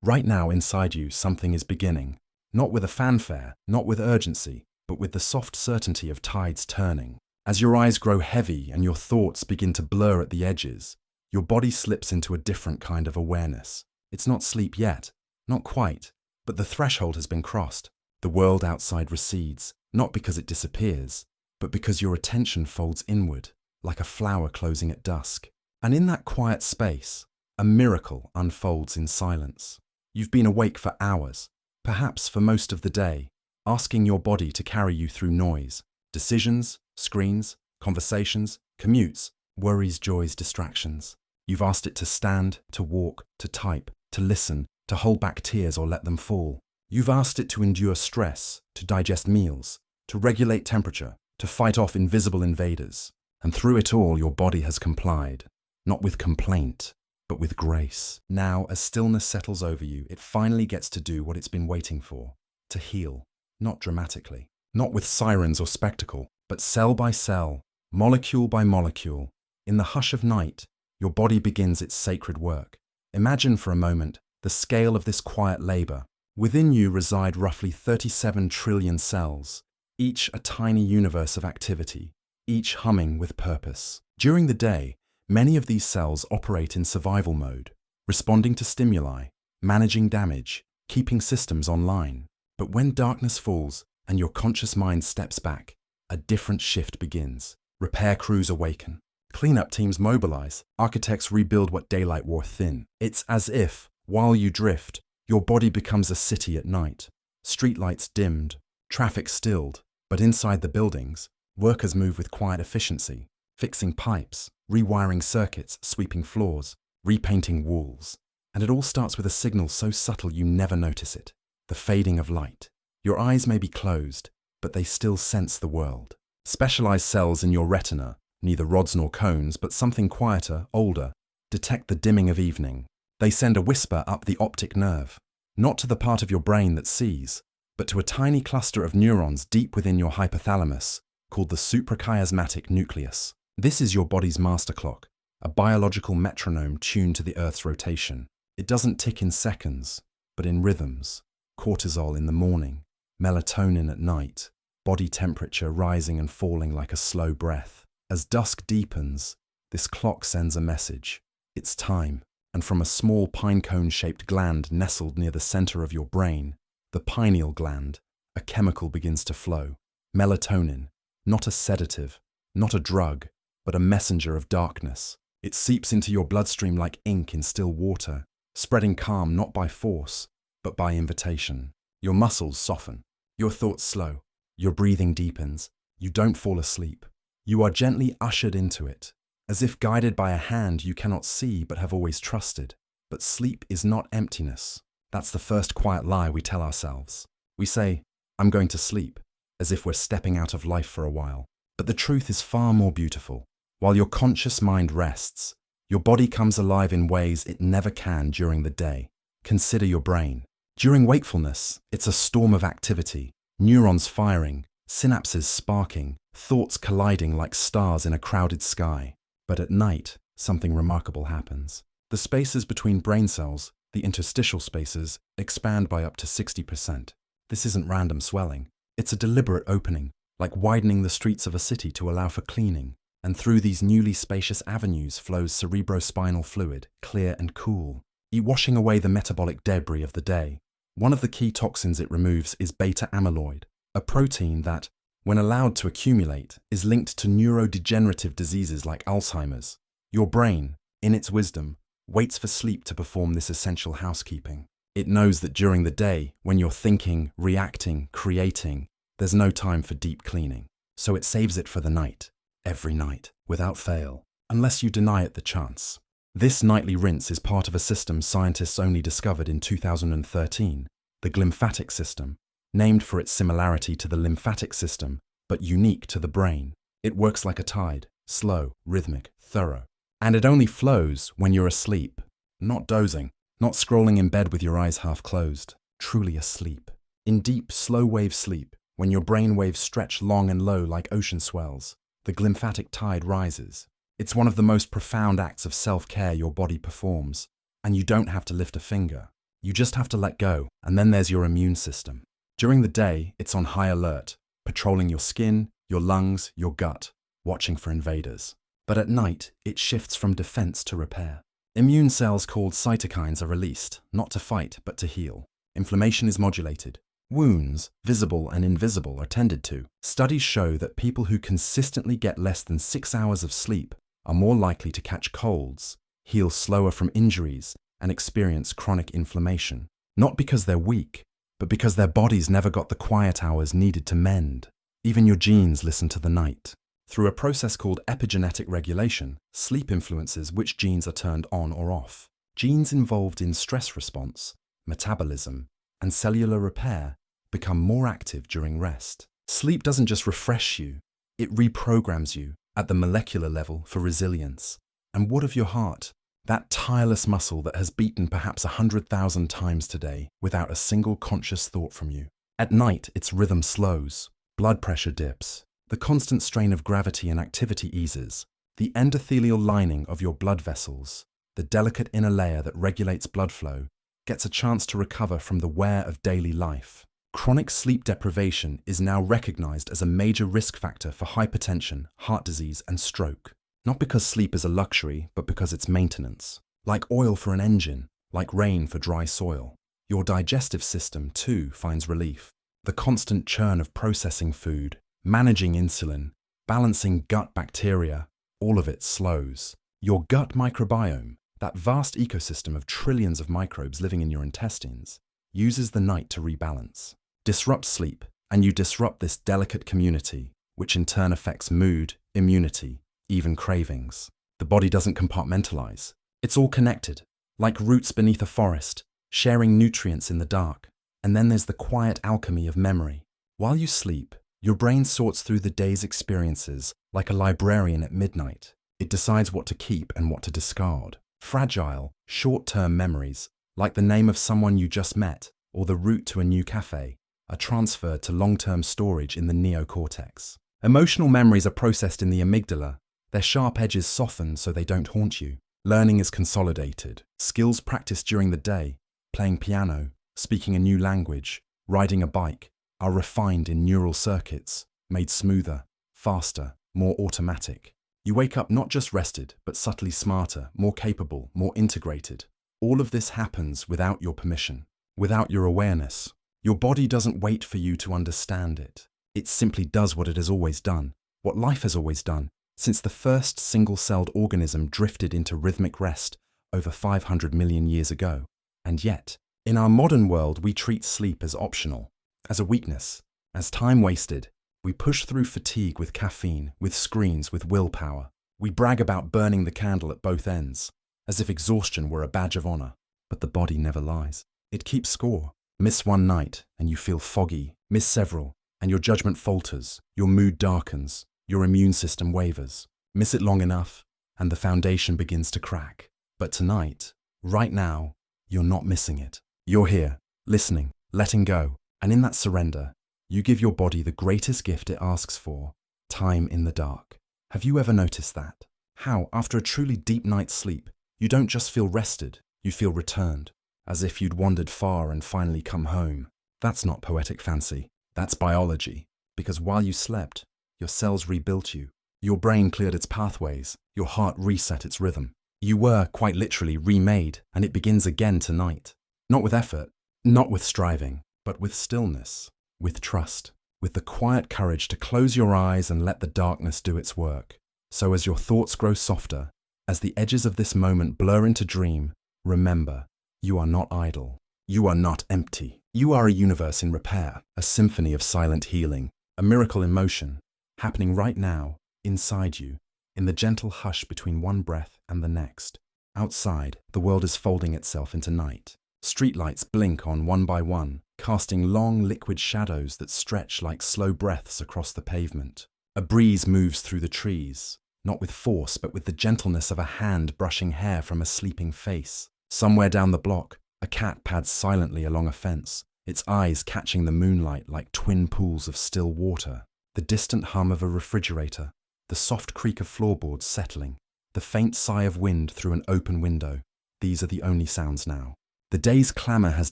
Right now, inside you, something is beginning. Not with a fanfare, not with urgency, but with the soft certainty of tides turning. As your eyes grow heavy and your thoughts begin to blur at the edges, your body slips into a different kind of awareness. It's not sleep yet, not quite, but the threshold has been crossed. The world outside recedes, not because it disappears, but because your attention folds inward, like a flower closing at dusk. And in that quiet space, a miracle unfolds in silence. You've been awake for hours, perhaps for most of the day, asking your body to carry you through noise, decisions, screens, conversations, commutes, worries, joys, distractions. You've asked it to stand, to walk, to type, to listen, to hold back tears or let them fall. You've asked it to endure stress, to digest meals, to regulate temperature, to fight off invisible invaders. And through it all, your body has complied, not with complaint, but with grace. Now, as stillness settles over you, it finally gets to do what it's been waiting for, to heal, not dramatically, not with sirens or spectacle, but cell by cell, molecule by molecule. In the hush of night, your body begins its sacred work. Imagine for a moment the scale of this quiet labor. Within you reside roughly 37 trillion cells, each a tiny universe of activity, each humming with purpose. During the day, many of these cells operate in survival mode, responding to stimuli, managing damage, keeping systems online. But when darkness falls and your conscious mind steps back, a different shift begins. Repair crews awaken. Cleanup teams mobilize. Architects rebuild what daylight wore thin. It's as if, while you drift, your body becomes a city at night. Streetlights dimmed, traffic stilled, but inside the buildings, workers move with quiet efficiency, fixing pipes, rewiring circuits, sweeping floors, repainting walls. And it all starts with a signal so subtle you never notice it. The fading of light. Your eyes may be closed, but they still sense the world. Specialized cells in your retina, neither rods nor cones, but something quieter, older, detect the dimming of evening. They send a whisper up the optic nerve, not to the part of your brain that sees, but to a tiny cluster of neurons deep within your hypothalamus, called the suprachiasmatic nucleus. This is your body's master clock, a biological metronome tuned to the Earth's rotation. It doesn't tick in seconds, but in rhythms. Cortisol in the morning, melatonin at night, body temperature rising and falling like a slow breath. As dusk deepens, this clock sends a message. It's time. And from a small pinecone-shaped gland nestled near the center of your brain, the pineal gland, a chemical begins to flow. Melatonin, not a sedative, not a drug, but a messenger of darkness. It seeps into your bloodstream like ink in still water, spreading calm not by force, but by invitation. Your muscles soften, your thoughts slow, your breathing deepens. You don't fall asleep. You are gently ushered into it, as if guided by a hand you cannot see but have always trusted. But sleep is not emptiness. That's the first quiet lie we tell ourselves. We say, I'm going to sleep, as if we're stepping out of life for a while. But the truth is far more beautiful. While your conscious mind rests, your body comes alive in ways it never can during the day. Consider your brain. During wakefulness, it's a storm of activity, neurons firing, synapses sparking, thoughts colliding like stars in a crowded sky. But at night, something remarkable happens. The spaces between brain cells, the interstitial spaces, expand by up to 60%. This isn't random swelling. It's a deliberate opening, like widening the streets of a city to allow for cleaning. And through these newly spacious avenues flows cerebrospinal fluid, clear and cool, washing away the metabolic debris of the day. One of the key toxins it removes is beta amyloid, a protein that, when allowed to accumulate, is linked to neurodegenerative diseases like Alzheimer's. Your brain, in its wisdom, waits for sleep to perform this essential housekeeping. It knows that during the day, when you're thinking, reacting, creating, there's no time for deep cleaning. So it saves it for the night, every night, without fail, unless you deny it the chance. This nightly rinse is part of a system scientists only discovered in 2013, the glymphatic system, named for its similarity to the lymphatic system, but unique to the brain. It works like a tide, slow, rhythmic, thorough. And it only flows when you're asleep, not dozing, not scrolling in bed with your eyes half closed, truly asleep. In deep, slow-wave sleep, when your brain waves stretch long and low like ocean swells, the glymphatic tide rises. It's one of the most profound acts of self-care your body performs, and you don't have to lift a finger. You just have to let go, and then there's your immune system. During the day, it's on high alert, patrolling your skin, your lungs, your gut, watching for invaders. But at night, it shifts from defense to repair. Immune cells called cytokines are released, not to fight, but to heal. Inflammation is modulated. Wounds, visible and invisible, are tended to. Studies show that people who consistently get less than 6 hours of sleep are more likely to catch colds, heal slower from injuries, and experience chronic inflammation. Not because they're weak, but because their bodies never got the quiet hours needed to mend. Even your genes listen to the night. Through a process called epigenetic regulation, sleep influences which genes are turned on or off. Genes involved in stress response, metabolism, and cellular repair become more active during rest. Sleep doesn't just refresh you, it reprograms you at the molecular level for resilience. And what of your heart? That tireless muscle that has beaten perhaps 100,000 times today without a single conscious thought from you. At night, its rhythm slows, blood pressure dips, the constant strain of gravity and activity eases, the endothelial lining of your blood vessels, the delicate inner layer that regulates blood flow, gets a chance to recover from the wear of daily life. Chronic sleep deprivation is now recognized as a major risk factor for hypertension, heart disease, and stroke. Not because sleep is a luxury, but because it's maintenance. Like oil for an engine, like rain for dry soil. Your digestive system, too, finds relief. The constant churn of processing food, managing insulin, balancing gut bacteria, all of it slows. Your gut microbiome, that vast ecosystem of trillions of microbes living in your intestines, uses the night to rebalance. Disrupt sleep, and you disrupt this delicate community, which in turn affects mood, immunity, even cravings. The body doesn't compartmentalize. It's all connected, like roots beneath a forest, sharing nutrients in the dark. And then there's the quiet alchemy of memory. While you sleep, your brain sorts through the day's experiences like a librarian at midnight. It decides what to keep and what to discard. Fragile, short-term memories, like the name of someone you just met or the route to a new cafe, are transferred to long-term storage in the neocortex. Emotional memories are processed in the amygdala. Their sharp edges soften so they don't haunt you. Learning is consolidated. Skills practiced during the day, playing piano, speaking a new language, riding a bike, are refined in neural circuits, made smoother, faster, more automatic. You wake up not just rested, but subtly smarter, more capable, more integrated. All of this happens without your permission, without your awareness. Your body doesn't wait for you to understand it. It simply does what it has always done, what life has always done, since the first single-celled organism drifted into rhythmic rest over 500 million years ago. And yet, in our modern world, we treat sleep as optional, as a weakness, as time wasted. We push through fatigue with caffeine, with screens, with willpower. We brag about burning the candle at both ends, as if exhaustion were a badge of honor. But the body never lies. It keeps score. Miss one night, and you feel foggy. Miss several, and your judgment falters, your mood darkens, your immune system wavers. Miss it long enough, and the foundation begins to crack. But tonight, right now, you're not missing it. You're here, listening, letting go, and in that surrender, you give your body the greatest gift it asks for, time in the dark. Have you ever noticed that? How, after a truly deep night's sleep, you don't just feel rested, you feel returned, as if you'd wandered far and finally come home. That's not poetic fancy, that's biology. Because while you slept, your cells rebuilt you. Your brain cleared its pathways, your heart reset its rhythm. You were, quite literally, remade, and it begins again tonight. Not with effort, not with striving, but with stillness, with trust, with the quiet courage to close your eyes and let the darkness do its work. So as your thoughts grow softer, as the edges of this moment blur into dream, remember, you are not idle. You are not empty. You are a universe in repair, a symphony of silent healing, a miracle in motion, happening right now, inside you, in the gentle hush between one breath and the next. Outside, the world is folding itself into night. Streetlights blink on one by one, casting long liquid shadows that stretch like slow breaths across the pavement. A breeze moves through the trees, not with force, but with the gentleness of a hand brushing hair from a sleeping face. Somewhere down the block, a cat pads silently along a fence, its eyes catching the moonlight like twin pools of still water. The distant hum of a refrigerator, the soft creak of floorboards settling, the faint sigh of wind through an open window. These are the only sounds now. The day's clamor has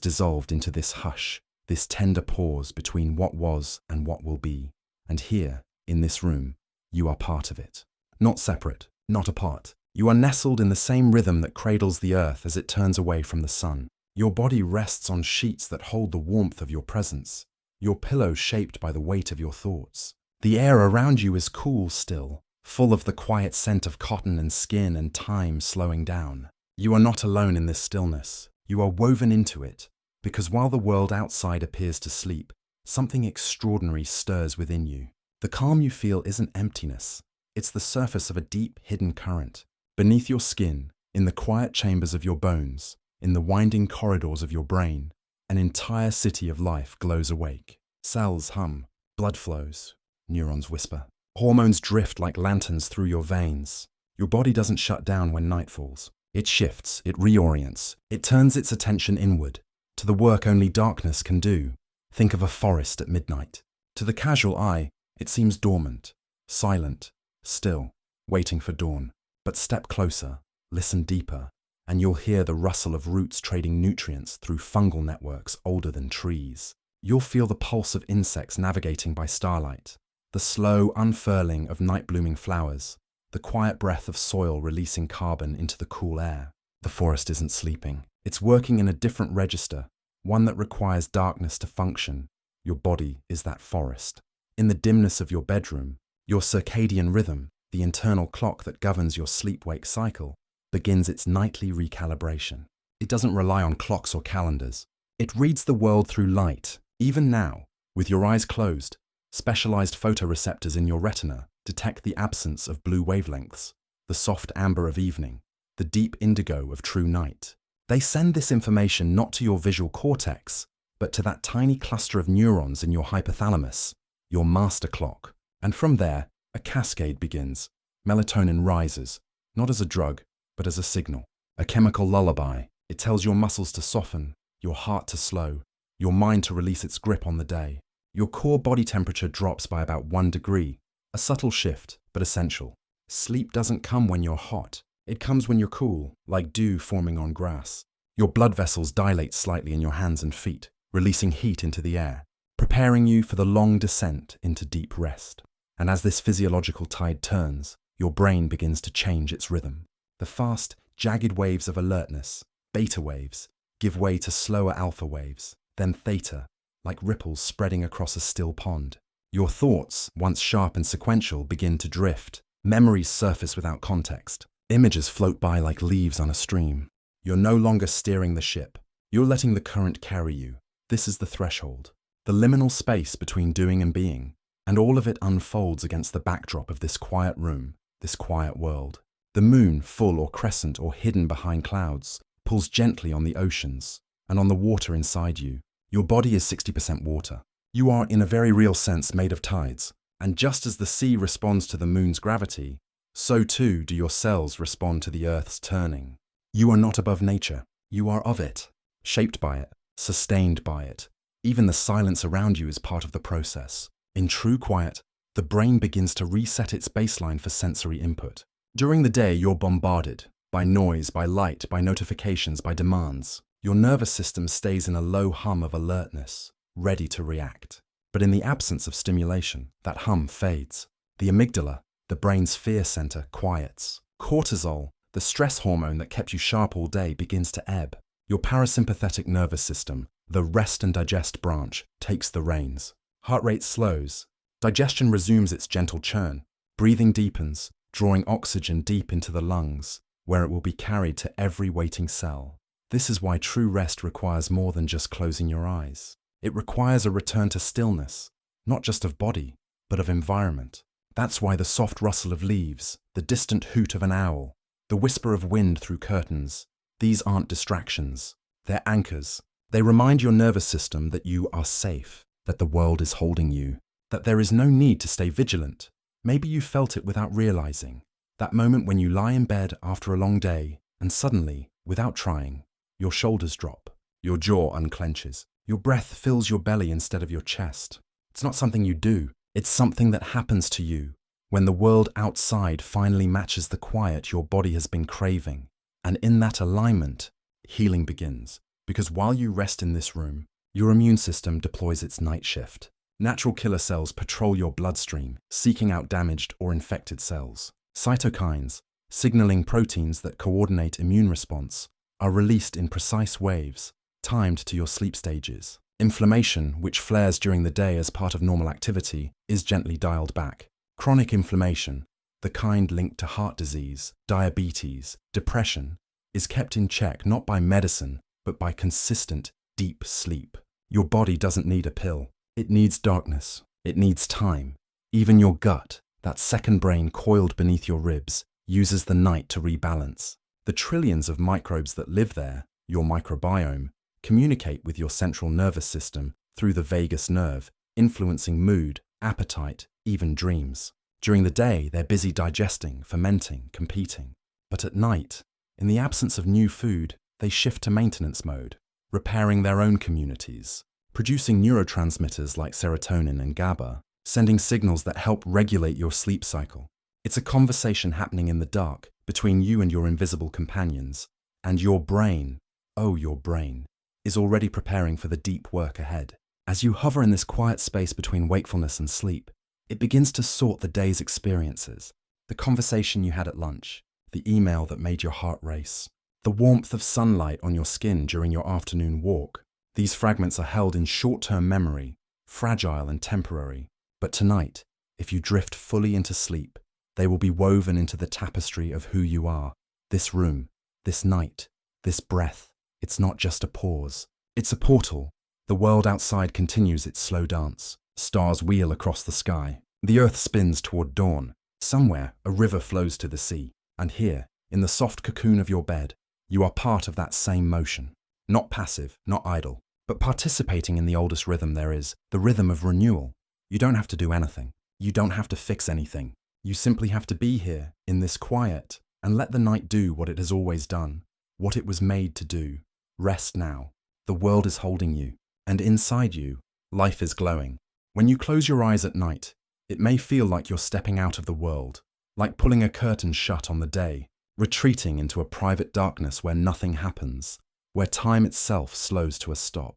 dissolved into this hush, this tender pause between what was and what will be. And here, in this room, you are part of it. Not separate, not apart. You are nestled in the same rhythm that cradles the earth as it turns away from the sun. Your body rests on sheets that hold the warmth of your presence, your pillow shaped by the weight of your thoughts. The air around you is cool still, full of the quiet scent of cotton and skin and time slowing down. You are not alone in this stillness. You are woven into it, because while the world outside appears to sleep, something extraordinary stirs within you. The calm you feel isn't emptiness. It's the surface of a deep, hidden current. Beneath your skin, in the quiet chambers of your bones, in the winding corridors of your brain, an entire city of life glows awake. Cells hum, blood flows, neurons whisper. Hormones drift like lanterns through your veins. Your body doesn't shut down when night falls. It shifts, it reorients, it turns its attention inward, to the work only darkness can do. Think of a forest at midnight. To the casual eye, it seems dormant, silent, still, waiting for dawn. But step closer, listen deeper, and you'll hear the rustle of roots trading nutrients through fungal networks older than trees. You'll feel the pulse of insects navigating by starlight, the slow unfurling of night-blooming flowers, the quiet breath of soil releasing carbon into the cool air. The forest isn't sleeping. It's working in a different register, one that requires darkness to function. Your body is that forest. In the dimness of your bedroom, your circadian rhythm, the internal clock that governs your sleep-wake cycle, begins its nightly recalibration. It doesn't rely on clocks or calendars. It reads the world through light. Even now, with your eyes closed, specialized photoreceptors in your retina detect the absence of blue wavelengths, the soft amber of evening, the deep indigo of true night. They send this information not to your visual cortex, but to that tiny cluster of neurons in your hypothalamus, your master clock. And from there, a cascade begins. Melatonin rises, not as a drug, but as a signal, a chemical lullaby. It tells your muscles to soften, your heart to slow, your mind to release its grip on the day. Your core body temperature drops by about 1 degree, a subtle shift, but essential. Sleep doesn't come when you're hot. It comes when you're cool, like dew forming on grass. Your blood vessels dilate slightly in your hands and feet, releasing heat into the air, preparing you for the long descent into deep rest. And as this physiological tide turns, your brain begins to change its rhythm. The fast, jagged waves of alertness, beta waves, give way to slower alpha waves, then theta, like ripples spreading across a still pond. Your thoughts, once sharp and sequential, begin to drift. Memories surface without context. Images float by like leaves on a stream. You're no longer steering the ship. You're letting the current carry you. This is the threshold, the liminal space between doing and being. And all of it unfolds against the backdrop of this quiet room, this quiet world. The moon, full or crescent or hidden behind clouds, pulls gently on the oceans and on the water inside you. Your body is 60% water. You are, in a very real sense, made of tides. And just as the sea responds to the moon's gravity, so too do your cells respond to the earth's turning. You are not above nature. You are of it, shaped by it, sustained by it. Even the silence around you is part of the process. In true quiet, the brain begins to reset its baseline for sensory input. During the day, you're bombarded by noise, by light, by notifications, by demands. Your nervous system stays in a low hum of alertness, ready to react. But in the absence of stimulation, that hum fades. The amygdala, the brain's fear center, quiets. Cortisol, the stress hormone that kept you sharp all day, begins to ebb. Your parasympathetic nervous system, the rest and digest branch, takes the reins. Heart rate slows. Digestion resumes its gentle churn. Breathing deepens, drawing oxygen deep into the lungs, where it will be carried to every waiting cell. This is why true rest requires more than just closing your eyes. It requires a return to stillness, not just of body, but of environment. That's why the soft rustle of leaves, the distant hoot of an owl, the whisper of wind through curtains, these aren't distractions. They're anchors. They remind your nervous system that you are safe, that the world is holding you, that there is no need to stay vigilant. Maybe you felt it without realizing. That moment when you lie in bed after a long day, and suddenly, without trying, your shoulders drop, your jaw unclenches, your breath fills your belly instead of your chest. It's not something you do. It's something that happens to you when the world outside finally matches the quiet your body has been craving. And in that alignment, healing begins. Because while you rest in this room, your immune system deploys its night shift. Natural killer cells patrol your bloodstream, seeking out damaged or infected cells. Cytokines, signaling proteins that coordinate immune response, are released in precise waves, timed to your sleep stages. Inflammation, which flares during the day as part of normal activity, is gently dialed back. Chronic inflammation, the kind linked to heart disease, diabetes, depression, is kept in check not by medicine, but by consistent, deep sleep. Your body doesn't need a pill. It needs darkness. It needs time. Even your gut, that second brain coiled beneath your ribs, uses the night to rebalance. The trillions of microbes that live there, your microbiome, communicate with your central nervous system through the vagus nerve, influencing mood, appetite, even dreams. During the day, they're busy digesting, fermenting, competing. But at night, in the absence of new food, they shift to maintenance mode, repairing their own communities, producing neurotransmitters like serotonin and GABA, sending signals that help regulate your sleep cycle. It's a conversation happening in the dark between you and your invisible companions, and your brain, oh your brain, is already preparing for the deep work ahead. As you hover in this quiet space between wakefulness and sleep, it begins to sort the day's experiences, the conversation you had at lunch, the email that made your heart race, the warmth of sunlight on your skin during your afternoon walk. These fragments are held in short-term memory, fragile and temporary. But tonight, if you drift fully into sleep, they will be woven into the tapestry of who you are. This room, this night, this breath, it's not just a pause. It's a portal. The world outside continues its slow dance. Stars wheel across the sky. The earth spins toward dawn. Somewhere, a river flows to the sea. And here, in the soft cocoon of your bed, you are part of that same motion. Not passive, not idle, but participating in the oldest rhythm there is, the rhythm of renewal. You don't have to do anything. You don't have to fix anything. You simply have to be here, in this quiet, and let the night do what it has always done, what it was made to do. Rest now. The world is holding you, and inside you, life is glowing. When you close your eyes at night, it may feel like you're stepping out of the world, like pulling a curtain shut on the day, retreating into a private darkness where nothing happens, where time itself slows to a stop.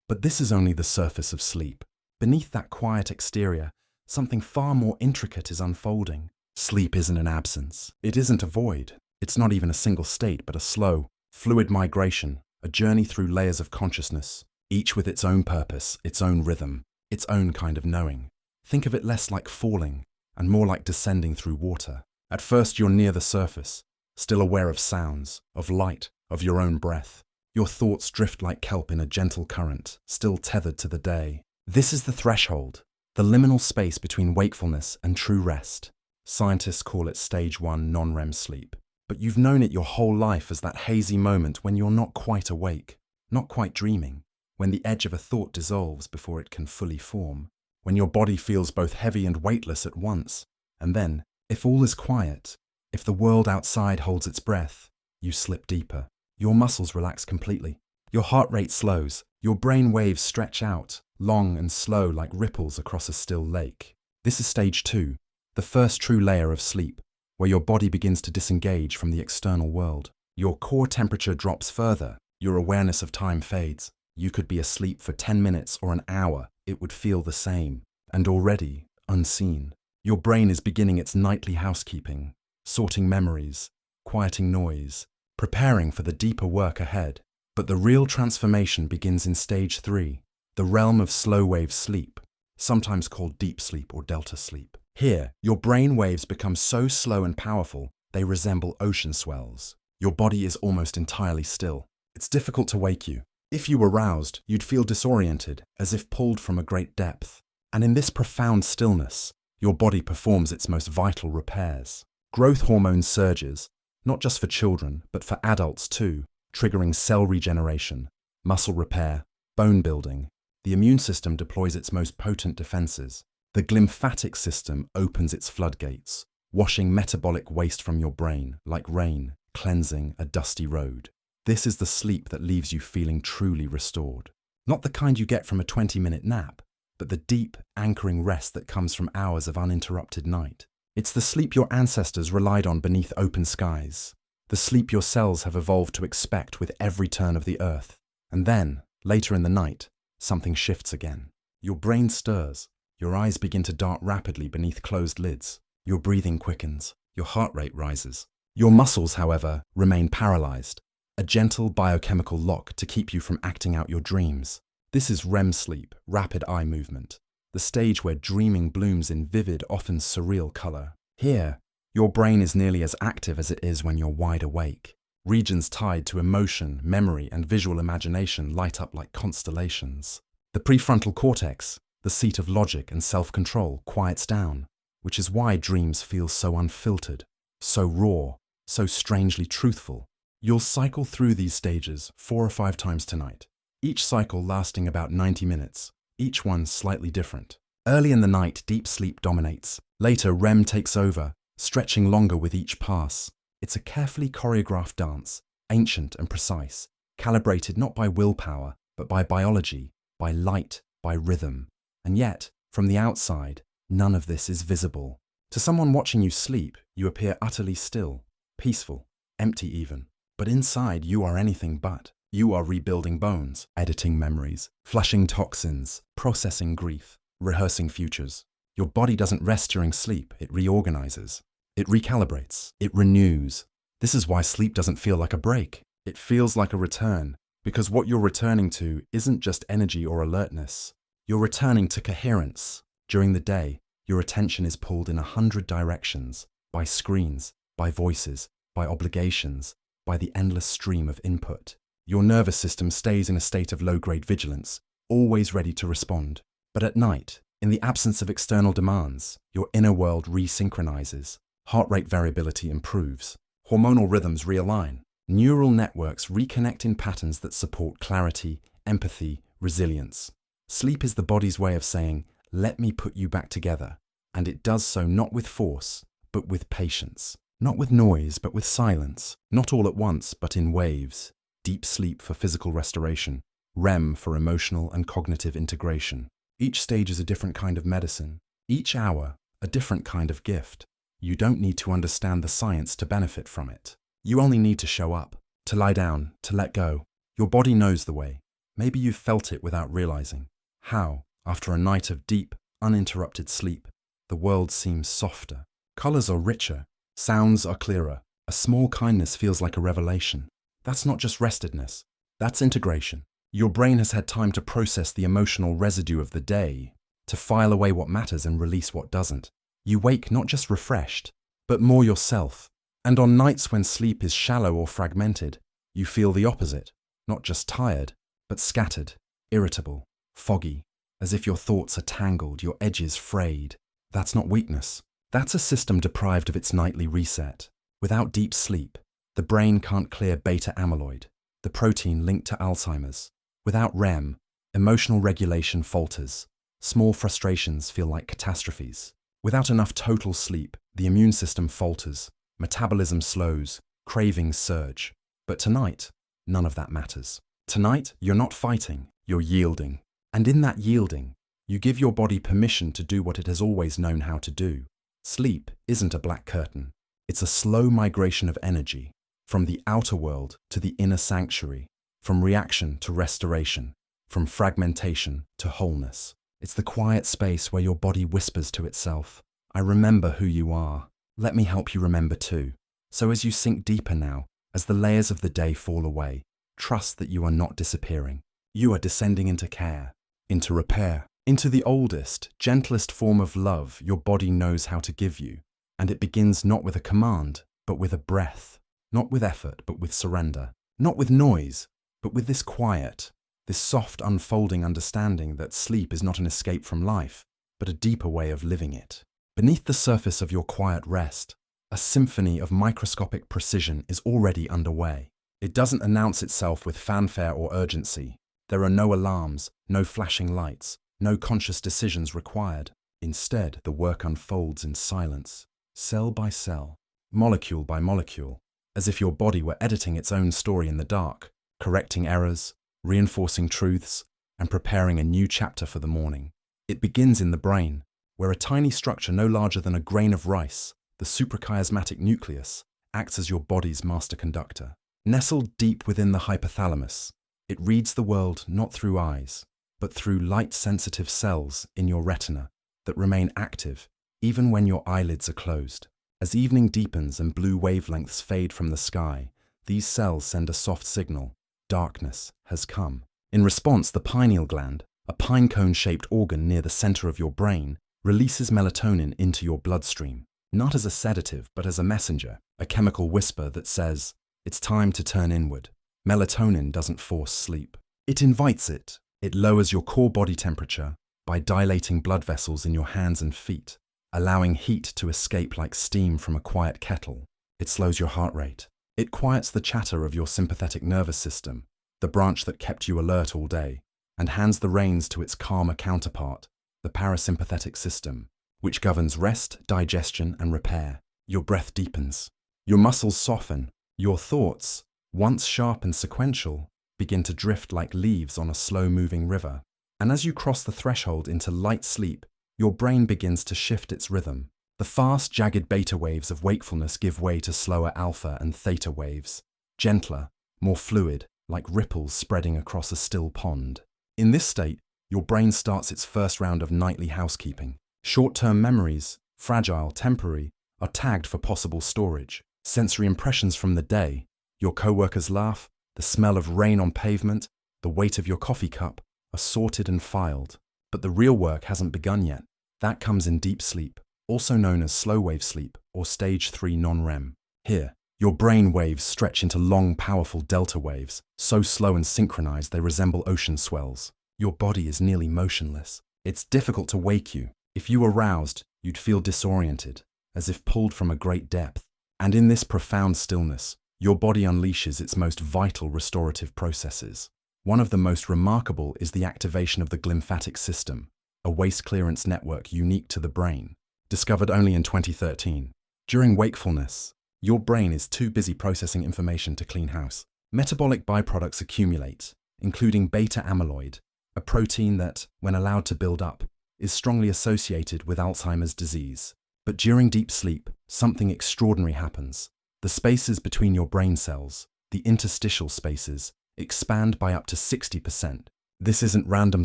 But this is only the surface of sleep. Beneath that quiet exterior, something far more intricate is unfolding. Sleep isn't an absence. It isn't a void. It's not even a single state, but a slow, fluid migration, a journey through layers of consciousness, each with its own purpose, its own rhythm, its own kind of knowing. Think of it less like falling and more like descending through water. At first you're near the surface, still aware of sounds, of light, of your own breath. Your thoughts drift like kelp in a gentle current, still tethered to the day. This is the threshold, the liminal space between wakefulness and true rest. Scientists call it stage 1 non-REM sleep. But you've known it your whole life as that hazy moment when you're not quite awake, not quite dreaming, when the edge of a thought dissolves before it can fully form, when your body feels both heavy and weightless at once. And then, if all is quiet, if the world outside holds its breath, you slip deeper. Your muscles relax completely. Your heart rate slows. Your brain waves stretch out, long and slow like ripples across a still lake. This is stage 2, the first true layer of sleep, where your body begins to disengage from the external world. Your core temperature drops further. Your awareness of time fades. You could be asleep for 10 minutes or an hour. It would feel the same. And already, unseen, your brain is beginning its nightly housekeeping, sorting memories, quieting noise, preparing for the deeper work ahead. But the real transformation begins in stage 3, the realm of slow-wave sleep, sometimes called deep sleep or delta sleep. Here, your brain waves become so slow and powerful, they resemble ocean swells. Your body is almost entirely still. It's difficult to wake you. If you were roused, you'd feel disoriented, as if pulled from a great depth. And in this profound stillness, your body performs its most vital repairs. Growth hormone surges, not just for children, but for adults too, triggering cell regeneration, muscle repair, bone building. The immune system deploys its most potent defenses. The glymphatic system opens its floodgates, washing metabolic waste from your brain, like rain, cleansing a dusty road. This is the sleep that leaves you feeling truly restored. Not the kind you get from a 20-minute nap, but the deep, anchoring rest that comes from hours of uninterrupted night. It's the sleep your ancestors relied on beneath open skies, the sleep your cells have evolved to expect with every turn of the earth. And then, later in the night, something shifts again. Your brain stirs, your eyes begin to dart rapidly beneath closed lids, your breathing quickens, your heart rate rises. Your muscles, however, remain paralyzed, a gentle biochemical lock to keep you from acting out your dreams. This is REM sleep, rapid eye movement, the stage where dreaming blooms in vivid, often surreal color. Here, your brain is nearly as active as it is when you're wide awake. Regions tied to emotion, memory, and visual imagination light up like constellations. The prefrontal cortex, the seat of logic and self-control, quiets down, which is why dreams feel so unfiltered, so raw, so strangely truthful. You'll cycle through these stages 4 or 5 times tonight, each cycle lasting about 90 minutes, each one slightly different. Early in the night, deep sleep dominates. Later, REM takes over, stretching longer with each pass. It's a carefully choreographed dance, ancient and precise, calibrated not by willpower, but by biology, by light, by rhythm. And yet, from the outside, none of this is visible. To someone watching you sleep, you appear utterly still, peaceful, empty even. But inside, you are anything but. You are rebuilding bones, editing memories, flushing toxins, processing grief, rehearsing futures. Your body doesn't rest during sleep, it reorganizes. It recalibrates, it renews. This is why sleep doesn't feel like a break. It feels like a return, because what you're returning to isn't just energy or alertness. You're returning to coherence. During the day, your attention is pulled in 100 directions, by screens, by voices, by obligations, by the endless stream of input. Your nervous system stays in a state of low-grade vigilance, always ready to respond. But at night, in the absence of external demands, your inner world resynchronizes. Heart rate variability improves. Hormonal rhythms realign. Neural networks reconnect in patterns that support clarity, empathy, resilience. Sleep is the body's way of saying, let me put you back together. And it does so not with force, but with patience. Not with noise, but with silence. Not all at once, but in waves. Deep sleep for physical restoration. REM for emotional and cognitive integration. Each stage is a different kind of medicine. Each hour, a different kind of gift. You don't need to understand the science to benefit from it. You only need to show up, to lie down, to let go. Your body knows the way. Maybe you've felt it without realizing. How, after a night of deep, uninterrupted sleep, the world seems softer. Colors are richer. Sounds are clearer. A small kindness feels like a revelation. That's not just restedness. That's integration. Your brain has had time to process the emotional residue of the day, to file away what matters and release what doesn't. You wake not just refreshed, but more yourself. And on nights when sleep is shallow or fragmented, you feel the opposite. Not just tired, but scattered, irritable, foggy, as if your thoughts are tangled, your edges frayed. That's not weakness. That's a system deprived of its nightly reset. Without deep sleep, the brain can't clear beta amyloid, the protein linked to Alzheimer's. Without REM, emotional regulation falters. Small frustrations feel like catastrophes. Without enough total sleep, the immune system falters, metabolism slows, cravings surge. But tonight, none of that matters. Tonight, you're not fighting, you're yielding. And in that yielding, you give your body permission to do what it has always known how to do. Sleep isn't a black curtain. It's a slow migration of energy, from the outer world to the inner sanctuary, from reaction to restoration, from fragmentation to wholeness. It's the quiet space where your body whispers to itself, I remember who you are. Let me help you remember too. So as you sink deeper now, as the layers of the day fall away, trust that you are not disappearing. You are descending into care, into repair, into the oldest, gentlest form of love your body knows how to give you. And it begins not with a command, but with a breath. Not with effort, but with surrender. Not with noise, but with this quiet, this soft unfolding understanding that sleep is not an escape from life, but a deeper way of living it. Beneath the surface of your quiet rest, a symphony of microscopic precision is already underway. It doesn't announce itself with fanfare or urgency. There are no alarms, no flashing lights, no conscious decisions required. Instead, the work unfolds in silence, cell by cell, molecule by molecule, as if your body were editing its own story in the dark, correcting errors, reinforcing truths, and preparing a new chapter for the morning. It begins in the brain, where a tiny structure no larger than a grain of rice, the suprachiasmatic nucleus, acts as your body's master conductor. Nestled deep within the hypothalamus, It reads the world not through eyes, but through light-sensitive cells in your retina that remain active even when your eyelids are closed. As evening deepens and blue wavelengths fade from the sky, these cells send a soft signal: darkness has come. In response, the pineal gland, a pine cone-shaped organ near the center of your brain, releases melatonin into your bloodstream, not as a sedative but as a messenger, a chemical whisper that says, it's time to turn inward. Melatonin doesn't force sleep. It invites it. It lowers your core body temperature by dilating blood vessels in your hands and feet, allowing heat to escape like steam from a quiet kettle. It slows your heart rate. It quiets the chatter of your sympathetic nervous system, the branch that kept you alert all day, and hands the reins to its calmer counterpart, the parasympathetic system, which governs rest, digestion, and repair. Your breath deepens. Your muscles soften. Your thoughts, once sharp and sequential, begin to drift like leaves on a slow-moving river. And as you cross the threshold into light sleep, your brain begins to shift its rhythm. The fast, jagged beta waves of wakefulness give way to slower alpha and theta waves, gentler, more fluid, like ripples spreading across a still pond. In this state, your brain starts its first round of nightly housekeeping. Short-term memories, fragile, temporary, are tagged for possible storage. Sensory impressions from the day, your coworker's laugh, the smell of rain on pavement, the weight of your coffee cup, are sorted and filed. But the real work hasn't begun yet. That comes in deep sleep, also known as slow-wave sleep or stage 3 non-REM. Here, your brain waves stretch into long, powerful delta waves, so slow and synchronized they resemble ocean swells. Your body is nearly motionless. It's difficult to wake you. If you were roused, you'd feel disoriented, as if pulled from a great depth. And in this profound stillness, your body unleashes its most vital restorative processes. One of the most remarkable is the activation of the glymphatic system, a waste clearance network unique to the brain, discovered only in 2013. During wakefulness, your brain is too busy processing information to clean house. Metabolic byproducts accumulate, including beta amyloid, a protein that, when allowed to build up, is strongly associated with Alzheimer's disease. But during deep sleep, something extraordinary happens. The spaces between your brain cells, the interstitial spaces, expand by up to 60%. This isn't random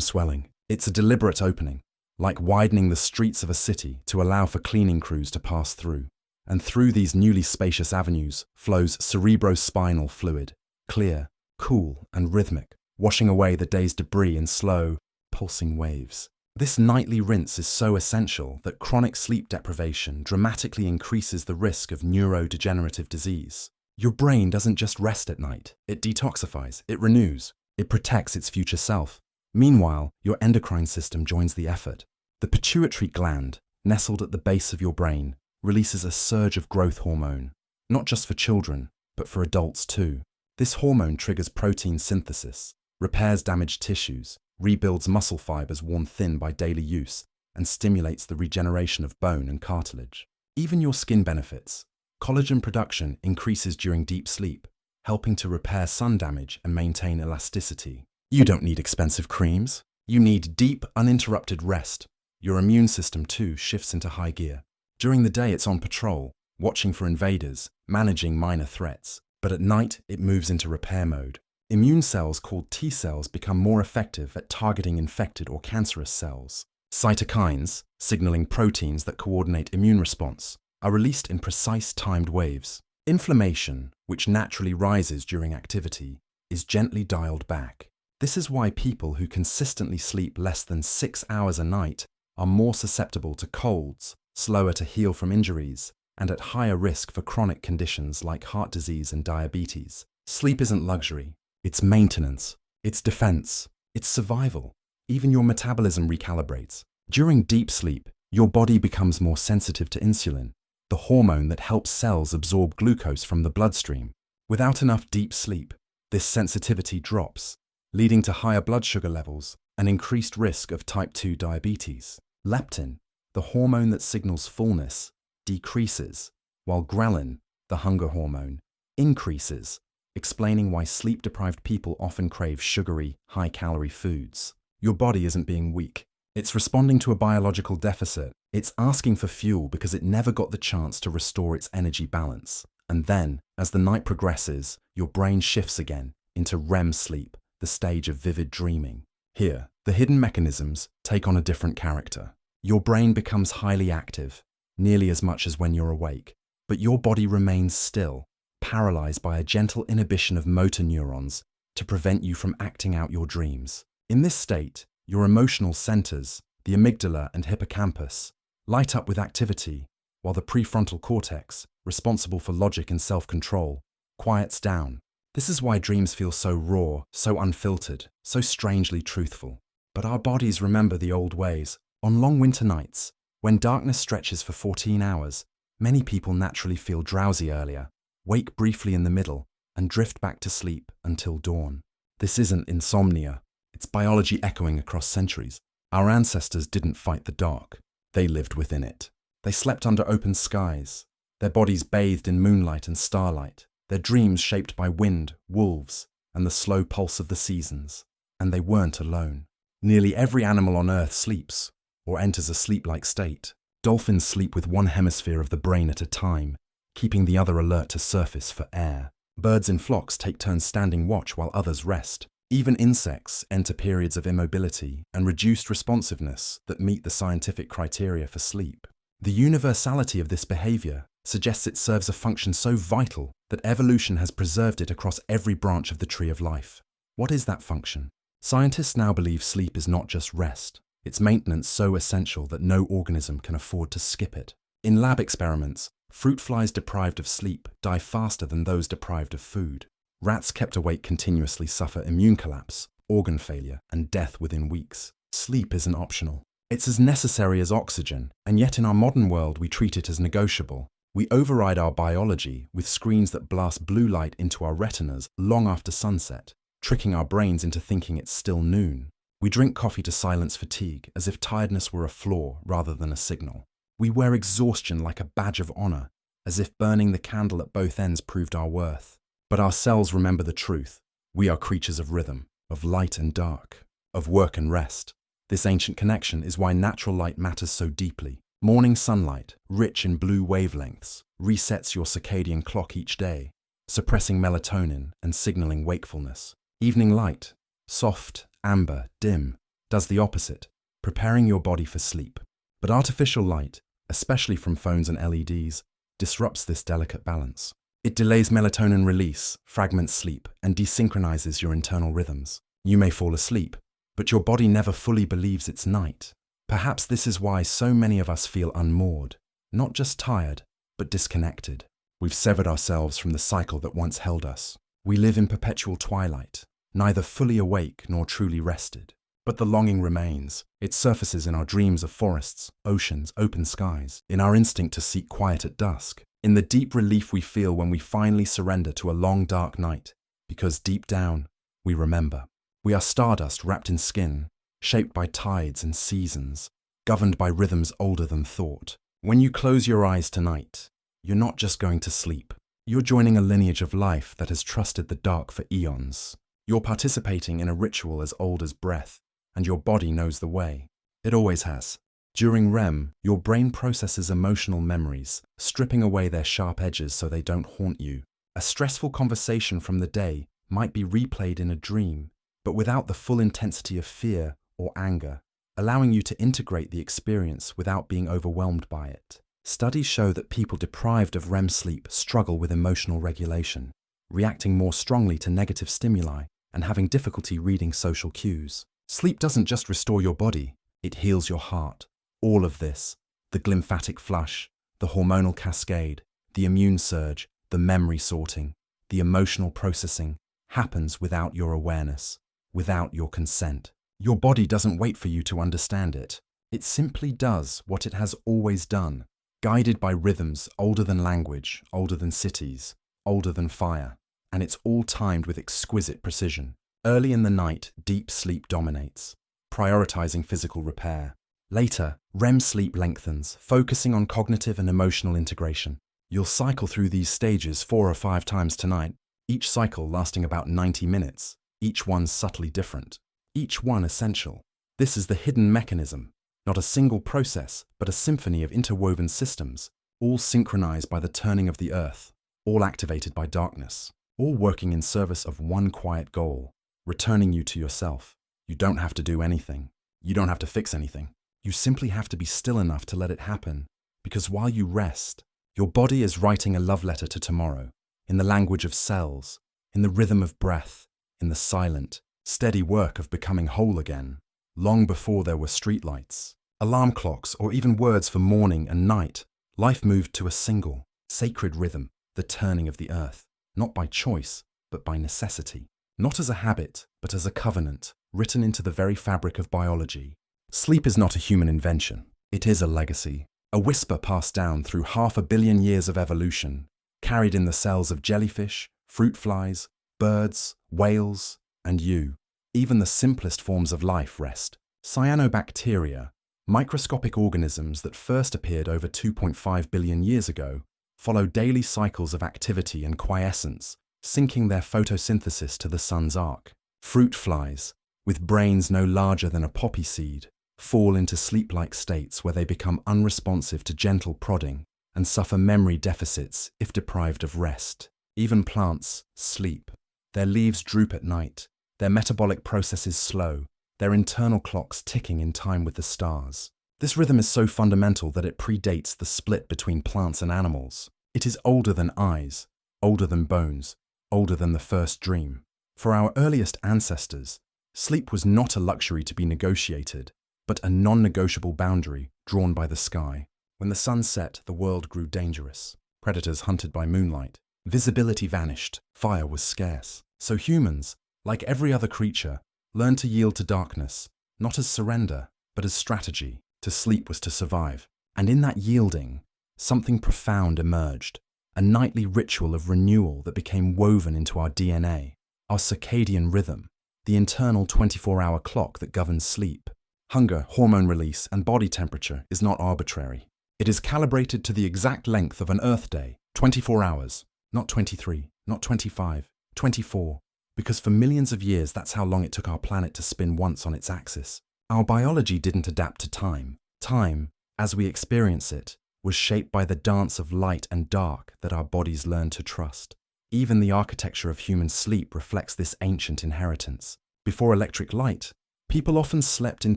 swelling. It's a deliberate opening, like widening the streets of a city to allow for cleaning crews to pass through. And through these newly spacious avenues flows cerebrospinal fluid, clear, cool, and rhythmic, washing away the day's debris in slow, pulsing waves. This nightly rinse is so essential that chronic sleep deprivation dramatically increases the risk of neurodegenerative disease. Your brain doesn't just rest at night. It detoxifies, it renews, it protects its future self. Meanwhile, your endocrine system joins the effort. The pituitary gland, nestled at the base of your brain, releases a surge of growth hormone, not just for children, but for adults too. This hormone triggers protein synthesis, repairs damaged tissues, rebuilds muscle fibers worn thin by daily use, and stimulates the regeneration of bone and cartilage. Even your skin benefits. Collagen production increases during deep sleep, helping to repair sun damage and maintain elasticity. You don't need expensive creams. You need deep, uninterrupted rest. Your immune system, too, shifts into high gear. During the day, it's on patrol, watching for invaders, managing minor threats. But at night, it moves into repair mode. Immune cells called T cells become more effective at targeting infected or cancerous cells. Cytokines, signaling proteins that coordinate immune response, are released in precise timed waves. Inflammation, which naturally rises during activity, is gently dialed back. This is why people who consistently sleep less than 6 hours a night are more susceptible to colds, slower to heal from injuries, and at higher risk for chronic conditions like heart disease and diabetes. Sleep isn't luxury. It's maintenance. It's defense. It's survival. Even your metabolism recalibrates. During deep sleep, your body becomes more sensitive to insulin, the hormone that helps cells absorb glucose from the bloodstream. Without enough deep sleep, this sensitivity drops, leading to higher blood sugar levels and increased risk of type 2 diabetes. Leptin, the hormone that signals fullness, decreases, while ghrelin, the hunger hormone, increases, explaining why sleep-deprived people often crave sugary, high-calorie foods. Your body isn't being weak. It's responding to a biological deficit. It's asking for fuel because it never got the chance to restore its energy balance. And then, as the night progresses, your brain shifts again into REM sleep, the stage of vivid dreaming. Here, the hidden mechanisms take on a different character. Your brain becomes highly active, nearly as much as when you're awake, but your body remains still, paralyzed by a gentle inhibition of motor neurons to prevent you from acting out your dreams. In this state, your emotional centers, the amygdala and hippocampus, light up with activity, while the prefrontal cortex, responsible for logic and self-control, quiets down. This is why dreams feel so raw, so unfiltered, so strangely truthful. But our bodies remember the old ways. On long winter nights, when darkness stretches for 14 hours, many people naturally feel drowsy earlier, wake briefly in the middle, and drift back to sleep until dawn. This isn't insomnia. It's biology echoing across centuries. Our ancestors didn't fight the dark. They lived within it. They slept under open skies, their bodies bathed in moonlight and starlight, their dreams shaped by wind, wolves, and the slow pulse of the seasons. And they weren't alone. Nearly every animal on Earth sleeps, or enters a sleep-like state. Dolphins sleep with one hemisphere of the brain at a time, keeping the other alert to surface for air. Birds in flocks take turns standing watch while others rest. Even insects enter periods of immobility and reduced responsiveness that meet the scientific criteria for sleep. The universality of this behavior suggests it serves a function so vital that evolution has preserved it across every branch of the tree of life. What is that function? Scientists now believe sleep is not just rest. It's maintenance so essential that no organism can afford to skip it. In lab experiments, fruit flies deprived of sleep die faster than those deprived of food. Rats kept awake continuously suffer immune collapse, organ failure, and death within weeks. Sleep isn't optional. It's as necessary as oxygen, and yet in our modern world we treat it as negotiable. We override our biology with screens that blast blue light into our retinas long after sunset, tricking our brains into thinking it's still noon. We drink coffee to silence fatigue, as if tiredness were a flaw rather than a signal. We wear exhaustion like a badge of honor, as if burning the candle at both ends proved our worth. But our cells remember the truth. We are creatures of rhythm, of light and dark, of work and rest. This ancient connection is why natural light matters so deeply. Morning sunlight, rich in blue wavelengths, resets your circadian clock each day, suppressing melatonin and signaling wakefulness. Evening light, soft, amber, dim, does the opposite, preparing your body for sleep. But artificial light, especially from phones and LEDs, disrupts this delicate balance. It delays melatonin release, fragments sleep, and desynchronizes your internal rhythms. You may fall asleep, but your body never fully believes it's night. Perhaps this is why so many of us feel unmoored, not just tired, but disconnected. We've severed ourselves from the cycle that once held us. We live in perpetual twilight, neither fully awake nor truly rested. But the longing remains. It surfaces in our dreams of forests, oceans, open skies, in our instinct to seek quiet at dusk, in the deep relief we feel when we finally surrender to a long dark night, because deep down, we remember. We are stardust wrapped in skin, shaped by tides and seasons, governed by rhythms older than thought. When you close your eyes tonight, you're not just going to sleep. You're joining a lineage of life that has trusted the dark for eons. You're participating in a ritual as old as breath, and your body knows the way. It always has. During REM, your brain processes emotional memories, stripping away their sharp edges so they don't haunt you. A stressful conversation from the day might be replayed in a dream, but without the full intensity of fear or anger, allowing you to integrate the experience without being overwhelmed by it. Studies show that people deprived of REM sleep struggle with emotional regulation, reacting more strongly to negative stimuli and having difficulty reading social cues. Sleep doesn't just restore your body, it heals your heart. All of this, the glymphatic flush, the hormonal cascade, the immune surge, the memory sorting, the emotional processing, happens without your awareness, without your consent. Your body doesn't wait for you to understand it. It simply does what it has always done, guided by rhythms older than language, older than cities, older than fire. And it's all timed with exquisite precision. Early in the night, deep sleep dominates, prioritizing physical repair. Later, REM sleep lengthens, focusing on cognitive and emotional integration. You'll cycle through these stages 4 or 5 times tonight, each cycle lasting about 90 minutes, each one subtly different, each one essential. This is the hidden mechanism, not a single process, but a symphony of interwoven systems, all synchronized by the turning of the earth, all activated by darkness, all working in service of one quiet goal: returning you to yourself. You don't have to do anything. You don't have to fix anything. You simply have to be still enough to let it happen, because while you rest, your body is writing a love letter to tomorrow, in the language of cells, in the rhythm of breath, in the silent, steady work of becoming whole again, long before there were streetlights, alarm clocks, or even words for morning and night. Life moved to a single, sacred rhythm, the turning of the earth, not by choice, but by necessity. Not as a habit, but as a covenant, written into the very fabric of biology. Sleep is not a human invention. It is a legacy, a whisper passed down through 500 million years of evolution, carried in the cells of jellyfish, fruit flies, birds, whales, and you. Even the simplest forms of life rest. Cyanobacteria, microscopic organisms that first appeared over 2.5 billion years ago, follow daily cycles of activity and quiescence, syncing their photosynthesis to the sun's arc. Fruit flies, with brains no larger than a poppy seed, fall into sleep-like states where they become unresponsive to gentle prodding and suffer memory deficits if deprived of rest. Even plants sleep. Their leaves droop at night, their metabolic processes slow, their internal clocks ticking in time with the stars. This rhythm is so fundamental that it predates the split between plants and animals. It is older than eyes, older than bones, older than the first dream. For our earliest ancestors, sleep was not a luxury to be negotiated, but a non-negotiable boundary drawn by the sky. When the sun set, the world grew dangerous. Predators hunted by moonlight. Visibility vanished. Fire was scarce. So humans, like every other creature, learned to yield to darkness, not as surrender, but as strategy. To sleep was to survive. And in that yielding, something profound emerged. A nightly ritual of renewal that became woven into our DNA. Our circadian rhythm, the internal 24-hour clock that governs sleep. Hunger, hormone release, and body temperature is not arbitrary. It is calibrated to the exact length of an Earth day, 24 hours, not 23, not 25, 24, because for millions of years that's how long it took our planet to spin once on its axis. Our biology didn't adapt to time. Time, as we experience it, was shaped by the dance of light and dark that our bodies learned to trust. Even the architecture of human sleep reflects this ancient inheritance. Before electric light, people often slept in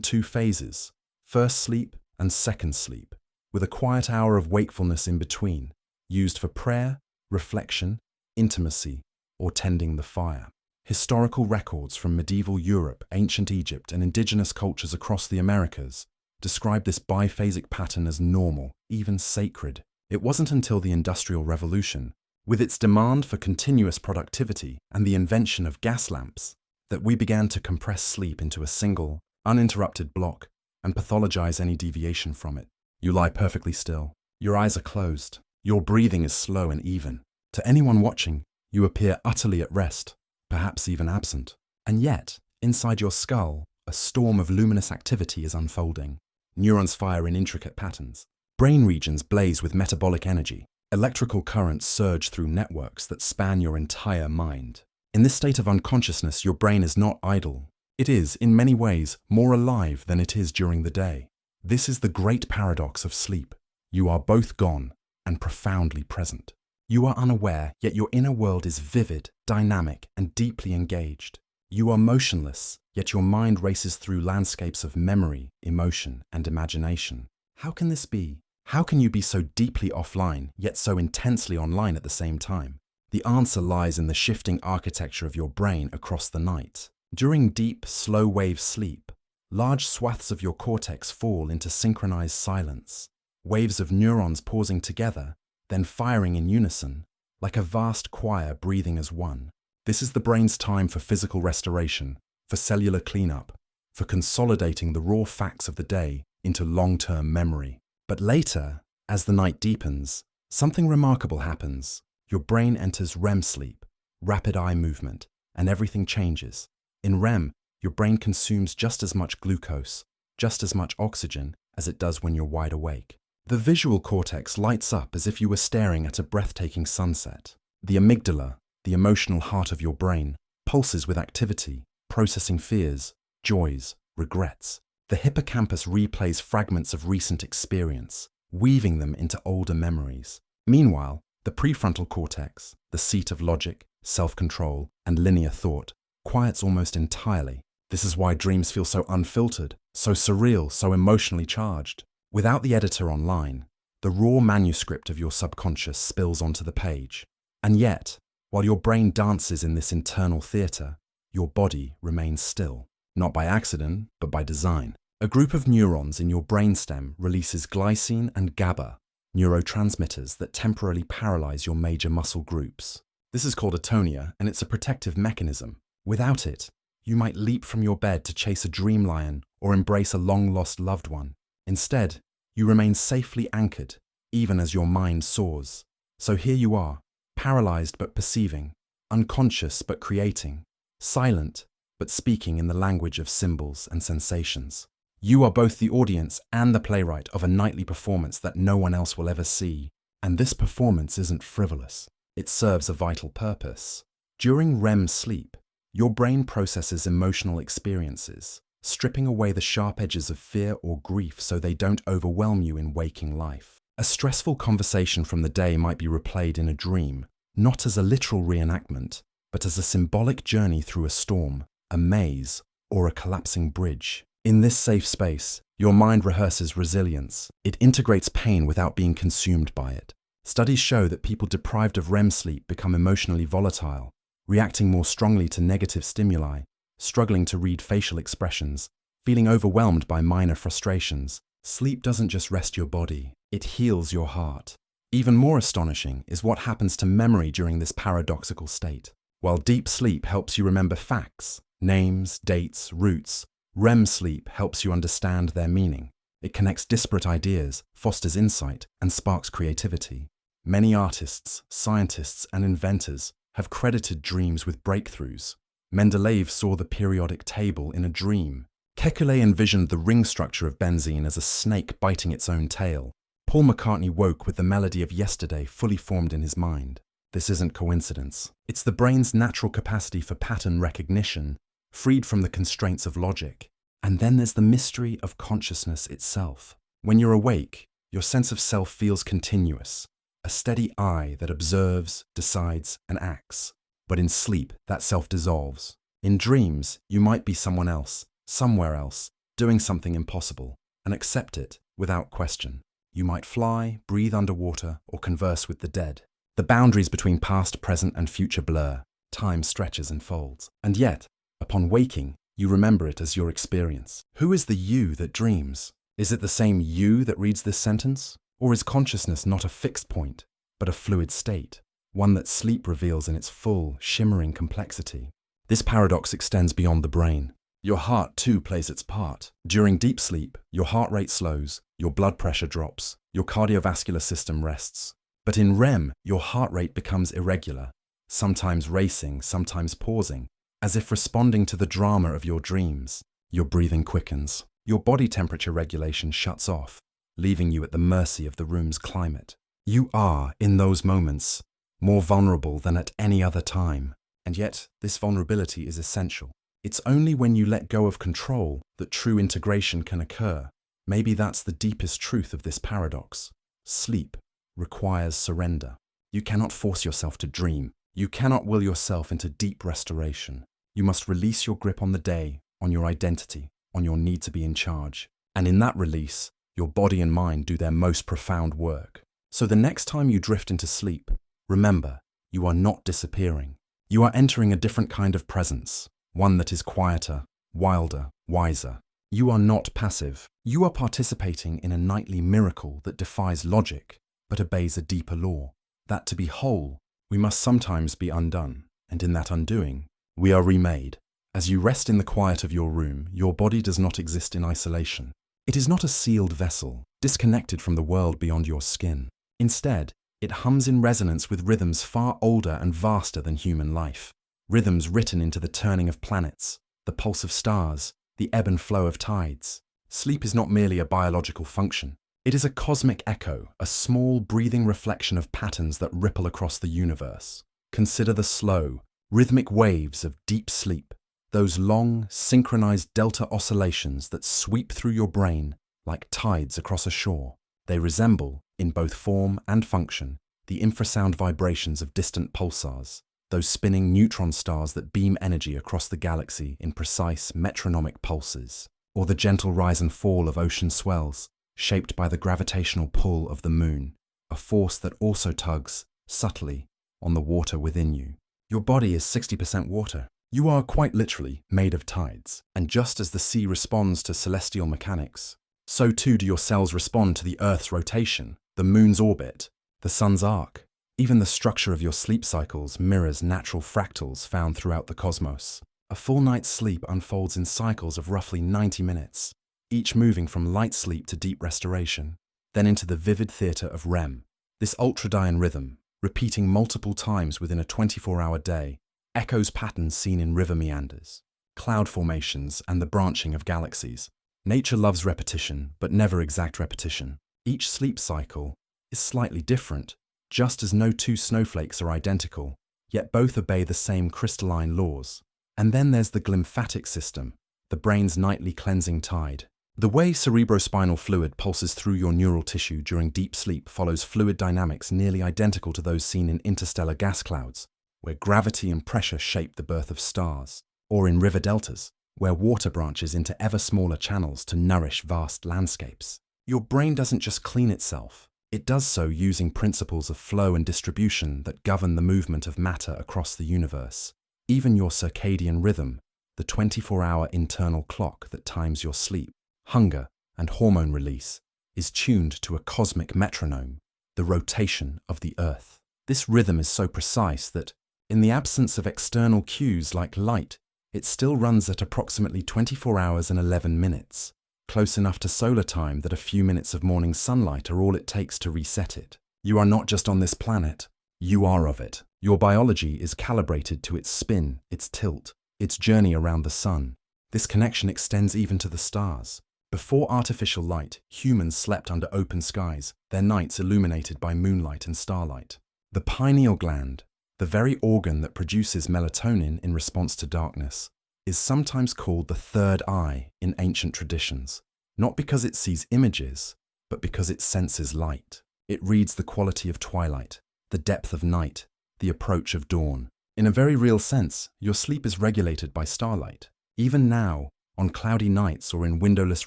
two phases, first sleep and second sleep, with a quiet hour of wakefulness in between, used for prayer, reflection, intimacy, or tending the fire. Historical records from medieval Europe, ancient Egypt, and indigenous cultures across the Americas describe this biphasic pattern as normal, even sacred. It wasn't until the Industrial Revolution, with its demand for continuous productivity and the invention of gas lamps, that we began to compress sleep into a single, uninterrupted block and pathologize any deviation from it. You lie perfectly still. Your eyes are closed. Your breathing is slow and even. To anyone watching, you appear utterly at rest, perhaps even absent. And yet, inside your skull, a storm of luminous activity is unfolding. Neurons fire in intricate patterns. Brain regions blaze with metabolic energy. Electrical currents surge through networks that span your entire mind. In this state of unconsciousness, your brain is not idle. It is, in many ways, more alive than it is during the day. This is the great paradox of sleep. You are both gone and profoundly present. You are unaware, yet your inner world is vivid, dynamic, and deeply engaged. You are motionless, yet your mind races through landscapes of memory, emotion, and imagination. How can this be? How can you be so deeply offline, yet so intensely online at the same time? The answer lies in the shifting architecture of your brain across the night. During deep, slow-wave sleep, large swaths of your cortex fall into synchronized silence, waves of neurons pausing together, then firing in unison, like a vast choir breathing as one. This is the brain's time for physical restoration, for cellular cleanup, for consolidating the raw facts of the day into long-term memory. But later, as the night deepens, something remarkable happens. Your brain enters REM sleep, rapid eye movement, and everything changes. In REM, your brain consumes just as much glucose, just as much oxygen as it does when you're wide awake. The visual cortex lights up as if you were staring at a breathtaking sunset. The amygdala, the emotional heart of your brain, pulses with activity, processing fears, joys, regrets. The hippocampus replays fragments of recent experience, weaving them into older memories. Meanwhile, the prefrontal cortex, the seat of logic, self-control, and linear thought, quiets almost entirely. This is why dreams feel so unfiltered, so surreal, so emotionally charged. Without the editor online, the raw manuscript of your subconscious spills onto the page. And yet, while your brain dances in this internal theatre, your body remains still. Not by accident, but by design. A group of neurons in your brainstem releases glycine and GABA, neurotransmitters that temporarily paralyze your major muscle groups. This is called atonia, and it's a protective mechanism. Without it, you might leap from your bed to chase a dream lion or embrace a long-lost loved one. Instead, you remain safely anchored, even as your mind soars. So here you are, paralyzed but perceiving, unconscious but creating, silent but speaking in the language of symbols and sensations. You are both the audience and the playwright of a nightly performance that no one else will ever see. And this performance isn't frivolous. It serves a vital purpose. During REM sleep, your brain processes emotional experiences, stripping away the sharp edges of fear or grief so they don't overwhelm you in waking life. A stressful conversation from the day might be replayed in a dream, not as a literal reenactment, but as a symbolic journey through a storm, a maze, or a collapsing bridge. In this safe space, your mind rehearses resilience. It integrates pain without being consumed by it. Studies show that people deprived of REM sleep become emotionally volatile, reacting more strongly to negative stimuli, struggling to read facial expressions, feeling overwhelmed by minor frustrations. Sleep doesn't just rest your body, it heals your heart. Even more astonishing is what happens to memory during this paradoxical state. While deep sleep helps you remember facts, names, dates, routes, REM sleep helps you understand their meaning. It connects disparate ideas, fosters insight, and sparks creativity. Many artists, scientists, and inventors have credited dreams with breakthroughs. Mendeleev saw the periodic table in a dream. Kekulé envisioned the ring structure of benzene as a snake biting its own tail. Paul McCartney woke with the melody of yesterday fully formed in his mind. This isn't coincidence. It's the brain's natural capacity for pattern recognition, freed from the constraints of logic. And then there's the mystery of consciousness itself. When you're awake, your sense of self feels continuous, a steady I that observes, decides, and acts. But in sleep, that self dissolves. In dreams, you might be someone else, somewhere else, doing something impossible, and accept it without question. You might fly, breathe underwater, or converse with the dead. The boundaries between past, present, and future blur. Time stretches and folds. And yet, upon waking, you remember it as your experience. Who is the you that dreams? Is it the same you that reads this sentence? Or is consciousness not a fixed point, but a fluid state, one that sleep reveals in its full, shimmering complexity? This paradox extends beyond the brain. Your heart too plays its part. During deep sleep, your heart rate slows, your blood pressure drops, your cardiovascular system rests. But in REM, your heart rate becomes irregular, sometimes racing, sometimes pausing, as if responding to the drama of your dreams. Your breathing quickens. Your body temperature regulation shuts off, leaving you at the mercy of the room's climate. You are, in those moments, more vulnerable than at any other time. And yet, this vulnerability is essential. It's only when you let go of control that true integration can occur. Maybe that's the deepest truth of this paradox. Sleep requires surrender. You cannot force yourself to dream. You cannot will yourself into deep restoration. You must release your grip on the day, on your identity, on your need to be in charge. And in that release, your body and mind do their most profound work. So the next time you drift into sleep, remember, you are not disappearing. You are entering a different kind of presence, one that is quieter, wilder, wiser. You are not passive. You are participating in a nightly miracle that defies logic, but obeys a deeper law. That to be whole, we must sometimes be undone, and in that undoing, we are remade. As you rest in the quiet of your room, your body does not exist in isolation. It is not a sealed vessel, disconnected from the world beyond your skin. Instead, it hums in resonance with rhythms far older and vaster than human life. Rhythms written into the turning of planets, the pulse of stars, the ebb and flow of tides. Sleep is not merely a biological function. It is a cosmic echo, a small, breathing reflection of patterns that ripple across the universe. Consider the slow, rhythmic waves of deep sleep, those long, synchronized delta oscillations that sweep through your brain like tides across a shore. They resemble, in both form and function, the infrasound vibrations of distant pulsars. those spinning neutron stars that beam energy across the galaxy in precise metronomic pulses, or the gentle rise and fall of ocean swells, shaped by the gravitational pull of the moon, a force that also tugs, subtly, on the water within you. Your body is 60% water. You are quite literally made of tides, and just as the sea responds to celestial mechanics, so too do your cells respond to the Earth's rotation, the moon's orbit, the sun's arc. Even the structure of your sleep cycles mirrors natural fractals found throughout the cosmos. A full night's sleep unfolds in cycles of roughly 90 minutes, each moving from light sleep to deep restoration, then into the vivid theatre of REM. This ultradian rhythm, repeating multiple times within a 24-hour day, echoes patterns seen in river meanders, cloud formations, and the branching of galaxies. Nature loves repetition, but never exact repetition. Each sleep cycle is slightly different, just as no two snowflakes are identical, yet both obey the same crystalline laws. And then there's the glymphatic system, the brain's nightly cleansing tide. The way cerebrospinal fluid pulses through your neural tissue during deep sleep follows fluid dynamics nearly identical to those seen in interstellar gas clouds, where gravity and pressure shape the birth of stars, or in river deltas, where water branches into ever smaller channels to nourish vast landscapes. Your brain doesn't just clean itself. It does so using principles of flow and distribution that govern the movement of matter across the universe. Even your circadian rhythm, the 24-hour internal clock that times your sleep, hunger, and hormone release, is tuned to a cosmic metronome, the rotation of the Earth. This rhythm is so precise that, in the absence of external cues like light, it still runs at approximately 24 hours and 11 minutes, close enough to solar time that a few minutes of morning sunlight are all it takes to reset it. You are not just on this planet, you are of it. Your biology is calibrated to its spin, its tilt, its journey around the sun. This connection extends even to the stars. Before artificial light, humans slept under open skies, their nights illuminated by moonlight and starlight. The pineal gland, the very organ that produces melatonin in response to darkness, is sometimes called the third eye in ancient traditions, not because it sees images, but because it senses light. It reads the quality of twilight, the depth of night, the approach of dawn. In a very real sense, your sleep is regulated by starlight. Even now, on cloudy nights or in windowless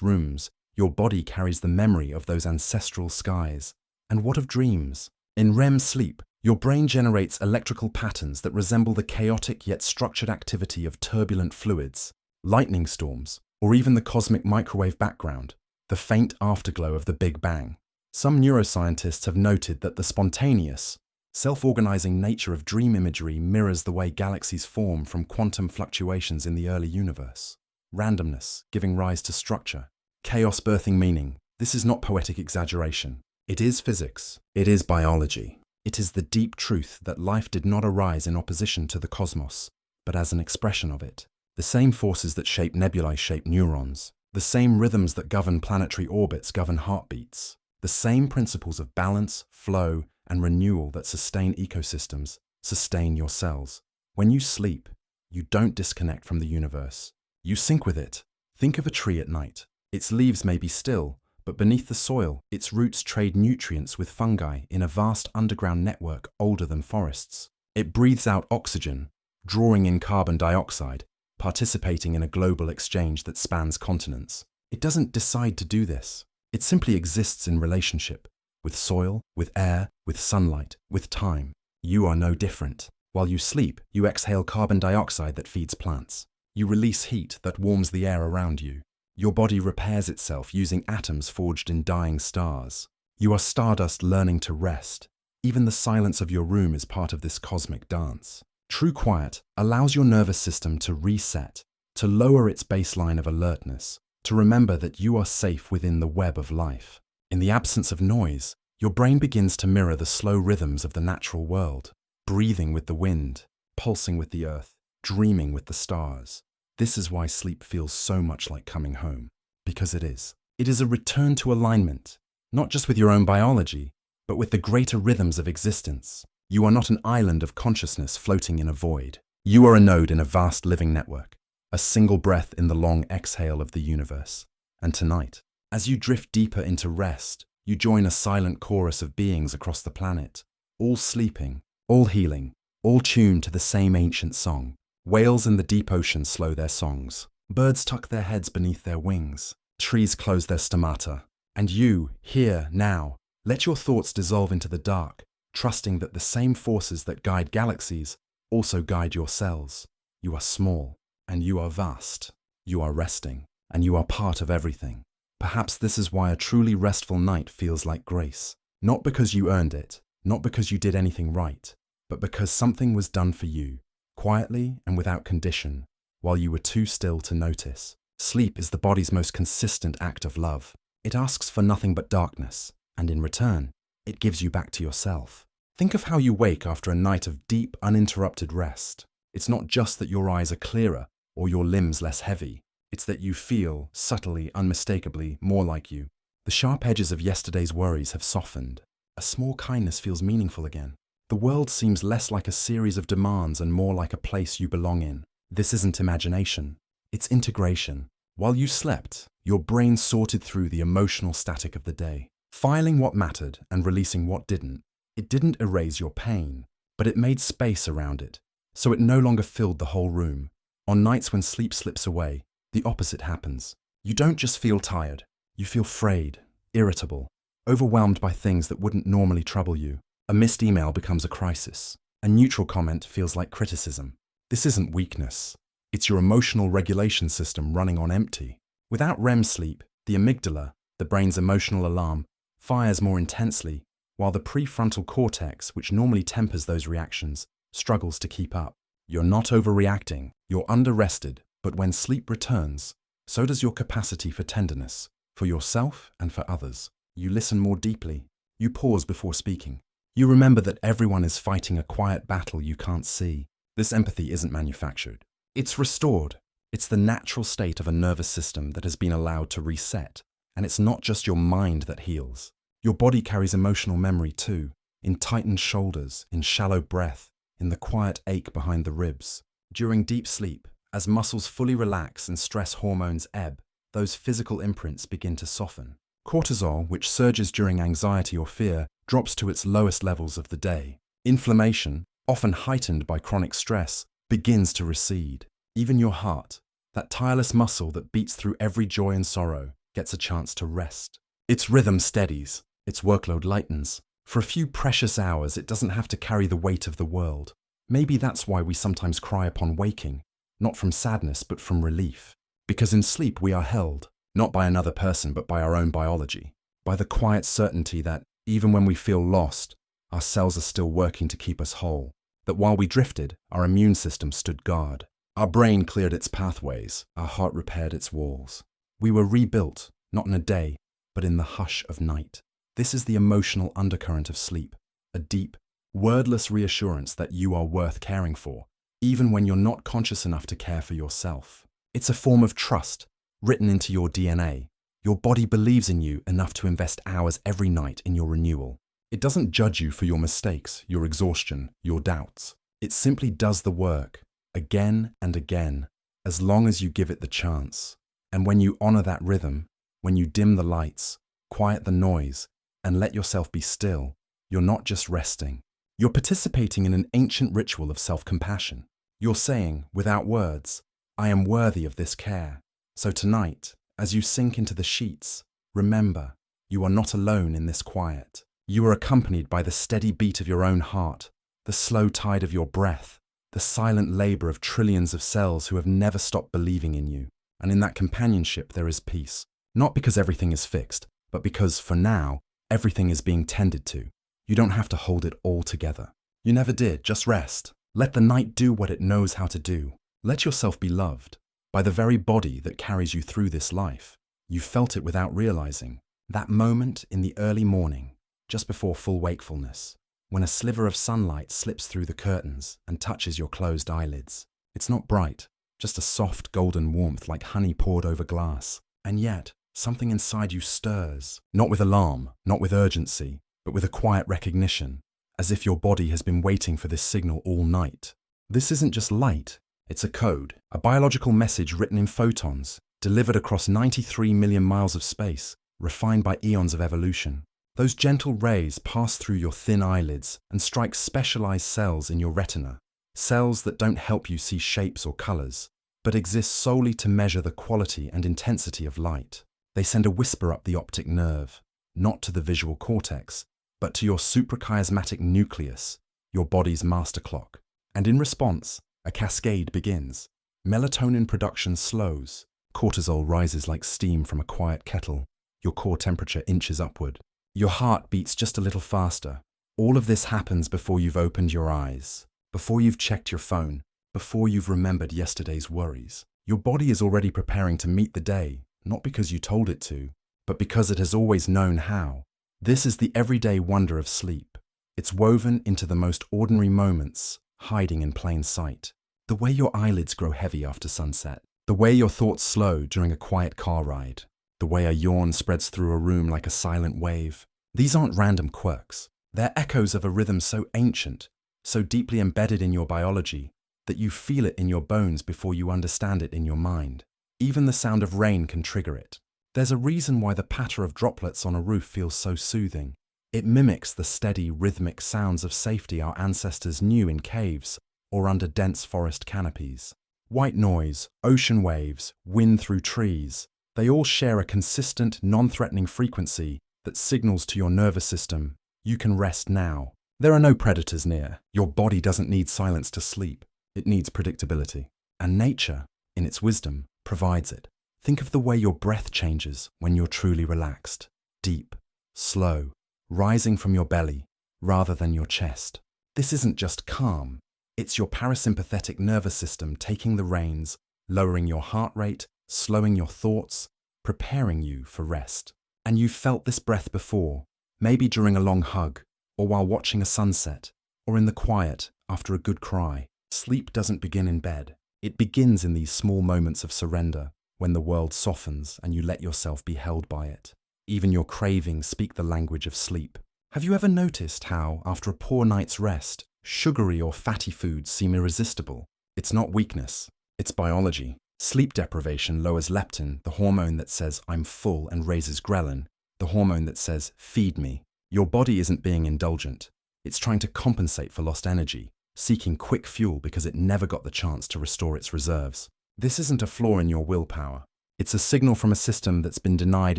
rooms, your body carries the memory of those ancestral skies. And what of dreams? In REM sleep, your brain generates electrical patterns that resemble the chaotic yet structured activity of turbulent fluids, lightning storms, or even the cosmic microwave background, the faint afterglow of the Big Bang. Some neuroscientists have noted that the spontaneous, self-organizing nature of dream imagery mirrors the way galaxies form from quantum fluctuations in the early universe. Randomness giving rise to structure, chaos birthing meaning. This is not poetic exaggeration. It is physics. It is biology. It is the deep truth that life did not arise in opposition to the cosmos, but as an expression of it. The same forces that shape nebulae shape neurons. The same rhythms that govern planetary orbits govern heartbeats. The same principles of balance, flow, and renewal that sustain ecosystems sustain your cells. When you sleep, you don't disconnect from the universe. You sync with it. Think of a tree at night. Its leaves may be still, but beneath the soil, its roots trade nutrients with fungi in a vast underground network older than forests. It breathes out oxygen, drawing in carbon dioxide, participating in a global exchange that spans continents. It doesn't decide to do this. It simply exists in relationship, with soil, with air, with sunlight, with time. You are no different. While you sleep, you exhale carbon dioxide that feeds plants. You release heat that warms the air around you. Your body repairs itself using atoms forged in dying stars. You are stardust learning to rest. Even the silence of your room is part of this cosmic dance. True quiet allows your nervous system to reset, to lower its baseline of alertness, to remember that you are safe within the web of life. In the absence of noise, your brain begins to mirror the slow rhythms of the natural world, breathing with the wind, pulsing with the earth, dreaming with the stars. This is why sleep feels so much like coming home, because it is. It is a return to alignment, not just with your own biology, but with the greater rhythms of existence. You are not an island of consciousness floating in a void. You are a node in a vast living network, a single breath in the long exhale of the universe. And tonight, as you drift deeper into rest, you join a silent chorus of beings across the planet, all sleeping, all healing, all tuned to the same ancient song. Whales in the deep ocean slow their songs. Birds tuck their heads beneath their wings. Trees close their stomata. And you, here, now, let your thoughts dissolve into the dark, trusting that the same forces that guide galaxies also guide your cells. You are small, and you are vast. You are resting, and you are part of everything. Perhaps this is why a truly restful night feels like grace. Not because you earned it, not because you did anything right, but because something was done for you, quietly and without condition, while you were too still to notice. Sleep is the body's most consistent act of love. It asks for nothing but darkness, and in return, it gives you back to yourself. Think of how you wake after a night of deep, uninterrupted rest. It's not just that your eyes are clearer or your limbs less heavy. It's that you feel, subtly, unmistakably, more like you. The sharp edges of yesterday's worries have softened. A small kindness feels meaningful again. The world seems less like a series of demands and more like a place you belong in. This isn't imagination. It's integration. While you slept, your brain sorted through the emotional static of the day, filing what mattered and releasing what didn't. It didn't erase your pain, but it made space around it, so it no longer filled the whole room. On nights when sleep slips away, the opposite happens. You don't just feel tired, you feel frayed, irritable, overwhelmed by things that wouldn't normally trouble you. A missed email becomes a crisis. A neutral comment feels like criticism. This isn't weakness. It's your emotional regulation system running on empty. Without REM sleep, the amygdala, the brain's emotional alarm, fires more intensely, while the prefrontal cortex, which normally tempers those reactions, struggles to keep up. You're not overreacting, you're under-rested, but when sleep returns, so does your capacity for tenderness, for yourself and for others. You listen more deeply. You pause before speaking. You remember that everyone is fighting a quiet battle you can't see. This empathy isn't manufactured. It's restored. It's the natural state of a nervous system that has been allowed to reset. And it's not just your mind that heals. Your body carries emotional memory too, in tightened shoulders, in shallow breath, in the quiet ache behind the ribs. During deep sleep, as muscles fully relax and stress hormones ebb, those physical imprints begin to soften. Cortisol, which surges during anxiety or fear, drops to its lowest levels of the day. Inflammation, often heightened by chronic stress, begins to recede. Even your heart, that tireless muscle that beats through every joy and sorrow, gets a chance to rest. Its rhythm steadies, its workload lightens. For a few precious hours, it doesn't have to carry the weight of the world. Maybe that's why we sometimes cry upon waking, not from sadness but from relief. Because in sleep we are held, not by another person but by our own biology, by the quiet certainty that, even when we feel lost, our cells are still working to keep us whole. That while we drifted, our immune system stood guard. Our brain cleared its pathways, our heart repaired its walls. We were rebuilt, not in a day, but in the hush of night. This is the emotional undercurrent of sleep, a deep, wordless reassurance that you are worth caring for, even when you're not conscious enough to care for yourself. It's a form of trust, written into your DNA. Your body believes in you enough to invest hours every night in your renewal. It doesn't judge you for your mistakes, your exhaustion, your doubts. It simply does the work, again and again, as long as you give it the chance. And when you honor that rhythm, when you dim the lights, quiet the noise, and let yourself be still, you're not just resting. You're participating in an ancient ritual of self-compassion. You're saying, without words, I am worthy of this care. So tonight, as you sink into the sheets, remember, you are not alone in this quiet. You are accompanied by the steady beat of your own heart, the slow tide of your breath, the silent labor of trillions of cells who have never stopped believing in you. And in that companionship there is peace. Not because everything is fixed, but because, for now, everything is being tended to. You don't have to hold it all together. You never did, just rest. Let the night do what it knows how to do. Let yourself be loved by the very body that carries you through this life. You felt it without realizing. That moment in the early morning, just before full wakefulness, when a sliver of sunlight slips through the curtains and touches your closed eyelids. It's not bright, just a soft golden warmth like honey poured over glass. And yet, something inside you stirs, not with alarm, not with urgency, but with a quiet recognition, as if your body has been waiting for this signal all night. This isn't just light, it's a code, a biological message written in photons, delivered across 93 million miles of space, refined by eons of evolution. Those gentle rays pass through your thin eyelids and strike specialized cells in your retina, cells that don't help you see shapes or colors, but exist solely to measure the quality and intensity of light. They send a whisper up the optic nerve, not to the visual cortex, but to your suprachiasmatic nucleus, your body's master clock. And in response, a cascade begins. Melatonin production slows, cortisol rises like steam from a quiet kettle, your core temperature inches upward. Your heart beats just a little faster. All of this happens before you've opened your eyes, before you've checked your phone, before you've remembered yesterday's worries. Your body is already preparing to meet the day, not because you told it to, but because it has always known how. This is the everyday wonder of sleep. It's woven into the most ordinary moments, hiding in plain sight. The way your eyelids grow heavy after sunset, the way your thoughts slow during a quiet car ride, the way a yawn spreads through a room like a silent wave. These aren't random quirks. They're echoes of a rhythm so ancient, so deeply embedded in your biology, that you feel it in your bones before you understand it in your mind. Even the sound of rain can trigger it. There's a reason why the patter of droplets on a roof feels so soothing. It mimics the steady, rhythmic sounds of safety our ancestors knew in caves or under dense forest canopies. White noise, ocean waves, wind through trees, they all share a consistent, non-threatening frequency that signals to your nervous system, you can rest now. There are no predators near. Your body doesn't need silence to sleep. It needs predictability. And nature, in its wisdom, provides it. Think of the way your breath changes when you're truly relaxed. Deep, slow, rising from your belly rather than your chest. This isn't just calm. It's your parasympathetic nervous system taking the reins, lowering your heart rate, slowing your thoughts, preparing you for rest. And you've felt this breath before, maybe during a long hug, or while watching a sunset, or in the quiet after a good cry. Sleep doesn't begin in bed. It begins in these small moments of surrender, when the world softens and you let yourself be held by it. Even your cravings speak the language of sleep. Have you ever noticed how, after a poor night's rest, sugary or fatty foods seem irresistible? It's not weakness, it's biology. Sleep deprivation lowers leptin, the hormone that says I'm full, and raises ghrelin, the hormone that says feed me. Your body isn't being indulgent. It's trying to compensate for lost energy, seeking quick fuel because it never got the chance to restore its reserves. This isn't a flaw in your willpower. It's a signal from a system that's been denied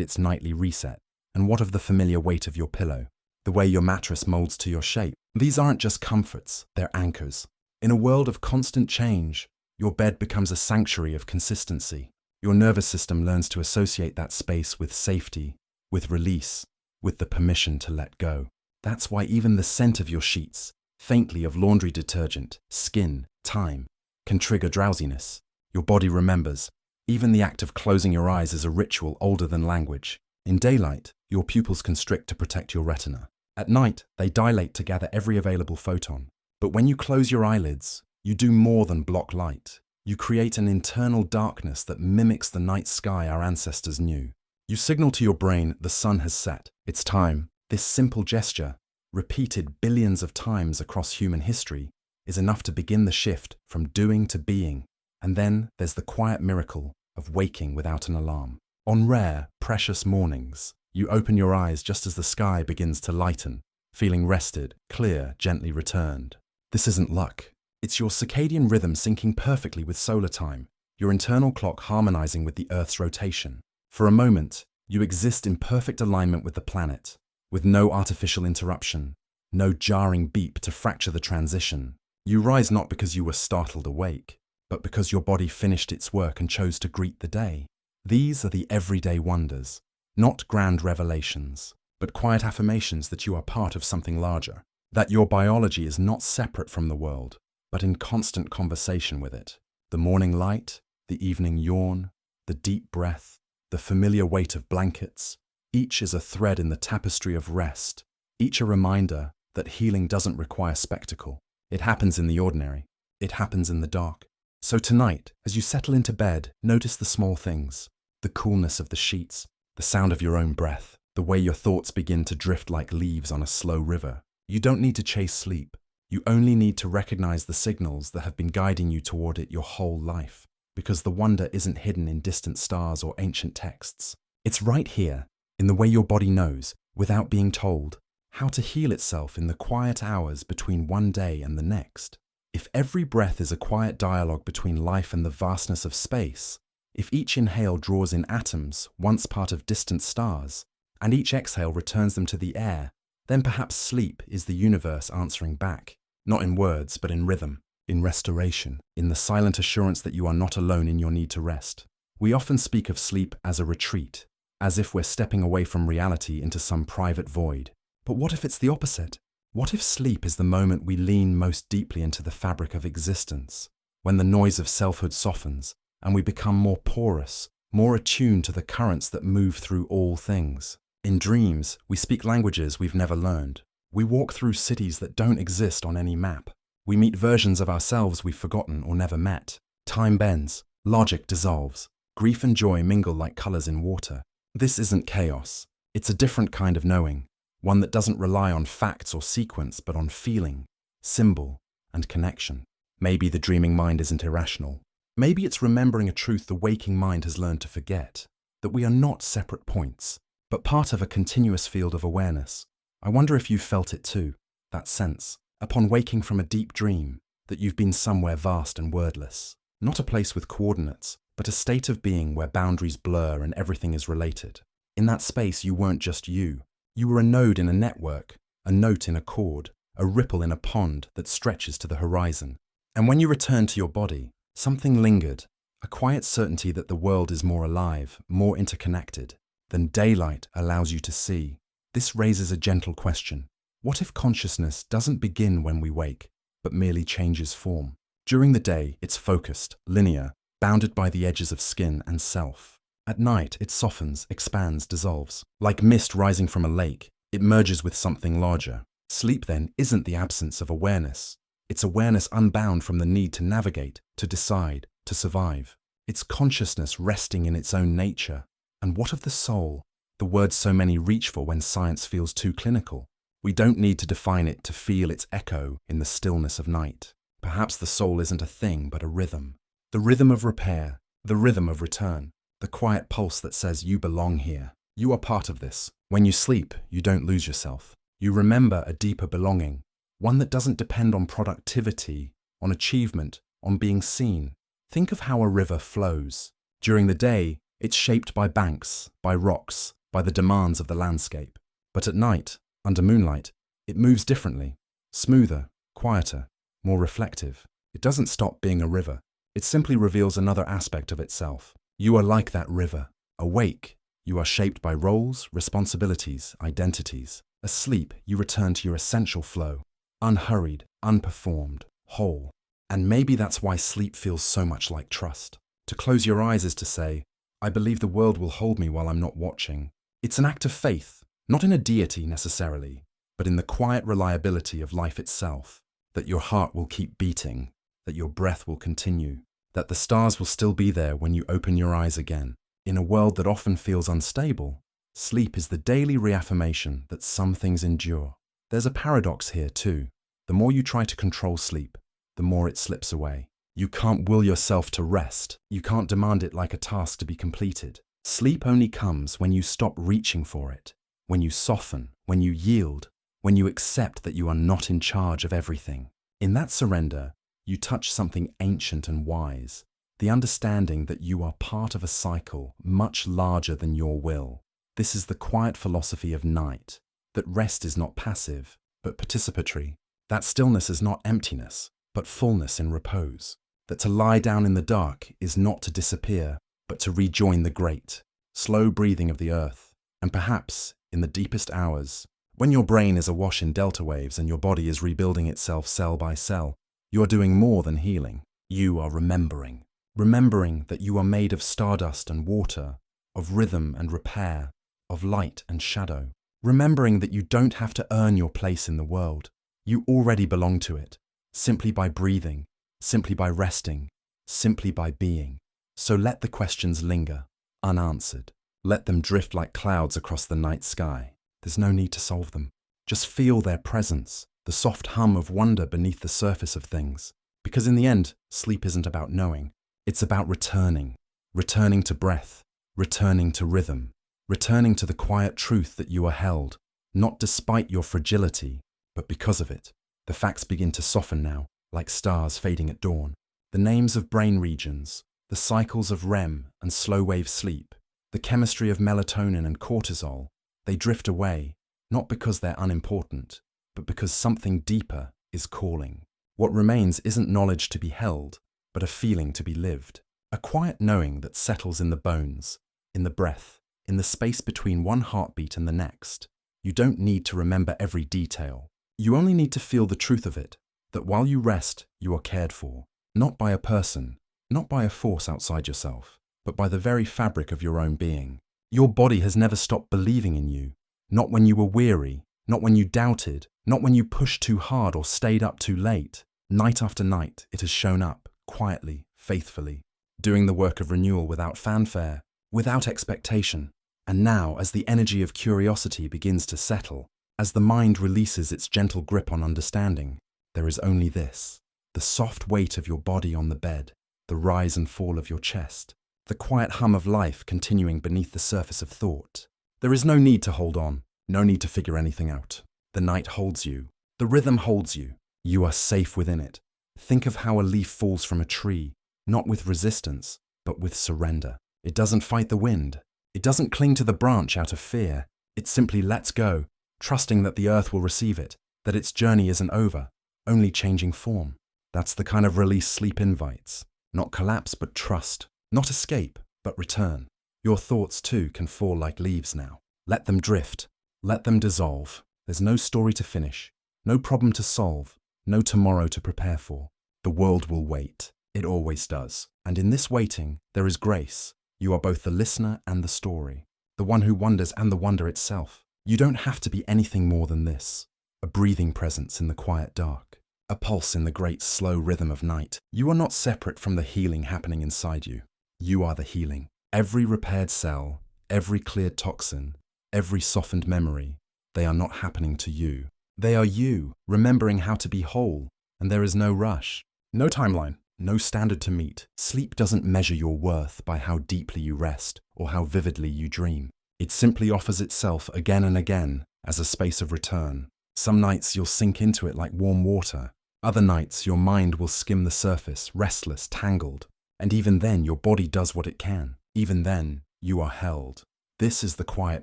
its nightly reset. And what of the familiar weight of your pillow? The way your mattress molds to your shape? These aren't just comforts, they're anchors. In a world of constant change, your bed becomes a sanctuary of consistency. Your nervous system learns to associate that space with safety, with release, with the permission to let go. That's why even the scent of your sheets, faintly of laundry detergent, skin, thyme, can trigger drowsiness. Your body remembers. Even the act of closing your eyes is a ritual older than language. In daylight, your pupils constrict to protect your retina. At night, they dilate to gather every available photon. But when you close your eyelids, you do more than block light. You create an internal darkness that mimics the night sky our ancestors knew. You signal to your brain the sun has set. It's time. This simple gesture, repeated billions of times across human history, is enough to begin the shift from doing to being. And then there's the quiet miracle of waking without an alarm. On rare, precious mornings, you open your eyes just as the sky begins to lighten, feeling rested, clear, gently returned. This isn't luck. It's your circadian rhythm syncing perfectly with solar time, your internal clock harmonizing with the Earth's rotation. For a moment, you exist in perfect alignment with the planet, with no artificial interruption, no jarring beep to fracture the transition. You rise not because you were startled awake, but because your body finished its work and chose to greet the day. These are the everyday wonders, not grand revelations, but quiet affirmations that you are part of something larger, that your biology is not separate from the world, but in constant conversation with it. The morning light, the evening yawn, the deep breath, the familiar weight of blankets, each is a thread in the tapestry of rest, each a reminder that healing doesn't require spectacle. It happens in the ordinary. It happens in the dark. So tonight, as you settle into bed, notice the small things, the coolness of the sheets, the sound of your own breath, the way your thoughts begin to drift like leaves on a slow river. You don't need to chase sleep. You only need to recognize the signals that have been guiding you toward it your whole life, because the wonder isn't hidden in distant stars or ancient texts. It's right here, in the way your body knows without being told, how to heal itself in the quiet hours between one day and the next. If every breath is a quiet dialogue between life and the vastness of space, if each inhale draws in atoms, once part of distant stars, and each exhale returns them to the air, then perhaps sleep is the universe answering back, not in words, but in rhythm, in restoration, in the silent assurance that you are not alone in your need to rest. We often speak of sleep as a retreat, as if we're stepping away from reality into some private void. But what if it's the opposite? What if sleep is the moment we lean most deeply into the fabric of existence, when the noise of selfhood softens, and we become more porous, more attuned to the currents that move through all things? In dreams, we speak languages we've never learned. We walk through cities that don't exist on any map. We meet versions of ourselves we've forgotten or never met. Time bends, logic dissolves, grief and joy mingle like colors in water. This isn't chaos. It's a different kind of knowing, one that doesn't rely on facts or sequence but on feeling, symbol, and connection. Maybe the dreaming mind isn't irrational. Maybe it's remembering a truth the waking mind has learned to forget, that we are not separate points, but part of a continuous field of awareness. I wonder if you've felt it too, that sense, upon waking from a deep dream, that you've been somewhere vast and wordless. Not a place with coordinates, but a state of being where boundaries blur and everything is related. In that space, you weren't just you. You were a node in a network, a note in a chord, a ripple in a pond that stretches to the horizon. And when you returned to your body, something lingered, a quiet certainty that the world is more alive, more interconnected than daylight allows you to see. This raises a gentle question. What if consciousness doesn't begin when we wake, but merely changes form? During the day, it's focused, linear, bounded by the edges of skin and self. At night, it softens, expands, dissolves. Like mist rising from a lake, it merges with something larger. Sleep, then, isn't the absence of awareness. It's awareness unbound from the need to navigate, to decide, to survive. It's consciousness resting in its own nature. And what of the soul? The word so many reach for when science feels too clinical. We don't need to define it to feel its echo in the stillness of night. Perhaps the soul isn't a thing, but a rhythm. The rhythm of repair, the rhythm of return, the quiet pulse that says you belong here. You are part of this. When you sleep, you don't lose yourself. You remember a deeper belonging, one that doesn't depend on productivity, on achievement, on being seen. Think of how a river flows. During the day, it's shaped by banks, by rocks, by the demands of the landscape. But at night, under moonlight, it moves differently, smoother, quieter, more reflective. It doesn't stop being a river. It simply reveals another aspect of itself. You are like that river. Awake, you are shaped by roles, responsibilities, identities. Asleep, you return to your essential flow, unhurried, unperformed, whole. And maybe that's why sleep feels so much like trust. To close your eyes is to say, I believe the world will hold me while I'm not watching. It's an act of faith, not in a deity necessarily, but in the quiet reliability of life itself, that your heart will keep beating, that your breath will continue, that the stars will still be there when you open your eyes again. In a world that often feels unstable, sleep is the daily reaffirmation that some things endure. There's a paradox here too. The more you try to control sleep, the more it slips away. You can't will yourself to rest. You can't demand it like a task to be completed. Sleep only comes when you stop reaching for it, when you soften, when you yield, when you accept that you are not in charge of everything. In that surrender, you touch something ancient and wise, the understanding that you are part of a cycle much larger than your will. This is the quiet philosophy of night, that rest is not passive, but participatory, that stillness is not emptiness, but fullness in repose, that to lie down in the dark is not to disappear, but to rejoin the great, slow breathing of the earth. And perhaps, in the deepest hours, when your brain is awash in delta waves and your body is rebuilding itself cell by cell, you are doing more than healing. You are remembering. Remembering that you are made of stardust and water, of rhythm and repair, of light and shadow. Remembering that you don't have to earn your place in the world. You already belong to it, simply by breathing, simply by resting, simply by being. So let the questions linger, unanswered. Let them drift like clouds across the night sky. There's no need to solve them. Just feel their presence, the soft hum of wonder beneath the surface of things. Because in the end, sleep isn't about knowing. It's about returning. Returning to breath, returning to rhythm, returning to the quiet truth that you are held, not despite your fragility, but because of it. The facts begin to soften now, like stars fading at dawn. The names of brain regions, the cycles of REM and slow-wave sleep, the chemistry of melatonin and cortisol, they drift away, not because they're unimportant, but because something deeper is calling. What remains isn't knowledge to be held, but a feeling to be lived. A quiet knowing that settles in the bones, in the breath, in the space between one heartbeat and the next. You don't need to remember every detail. You only need to feel the truth of it, that while you rest, you are cared for, not by a person, not by a force outside yourself, but by the very fabric of your own being. Your body has never stopped believing in you, not when you were weary, not when you doubted, not when you pushed too hard or stayed up too late. Night after night, it has shown up, quietly, faithfully, doing the work of renewal without fanfare, without expectation. And now, as the energy of curiosity begins to settle, as the mind releases its gentle grip on understanding, there is only this: the soft weight of your body on the bed, the rise and fall of your chest, the quiet hum of life continuing beneath the surface of thought. There is no need to hold on, no need to figure anything out. The night holds you, the rhythm holds you. You are safe within it. Think of how a leaf falls from a tree, not with resistance, but with surrender. It doesn't fight the wind. It doesn't cling to the branch out of fear. It simply lets go, trusting that the earth will receive it, that its journey isn't over, only changing form. That's the kind of release sleep invites. Not collapse, but trust. Not escape, but return. Your thoughts, too, can fall like leaves now. Let them drift. Let them dissolve. There's no story to finish, no problem to solve, no tomorrow to prepare for. The world will wait. It always does. And in this waiting, there is grace. You are both the listener and the story, the one who wonders and the wonder itself. You don't have to be anything more than this: a breathing presence in the quiet dark, a pulse in the great slow rhythm of night. You are not separate from the healing happening inside you. You are the healing. Every repaired cell, every cleared toxin, every softened memory, they are not happening to you. They are you, remembering how to be whole, and there is no rush, no timeline, no standard to meet. Sleep doesn't measure your worth by how deeply you rest or how vividly you dream. It simply offers itself again and again as a space of return. Some nights you'll sink into it like warm water. Other nights your mind will skim the surface, restless, tangled. And even then your body does what it can. Even then you are held. This is the quiet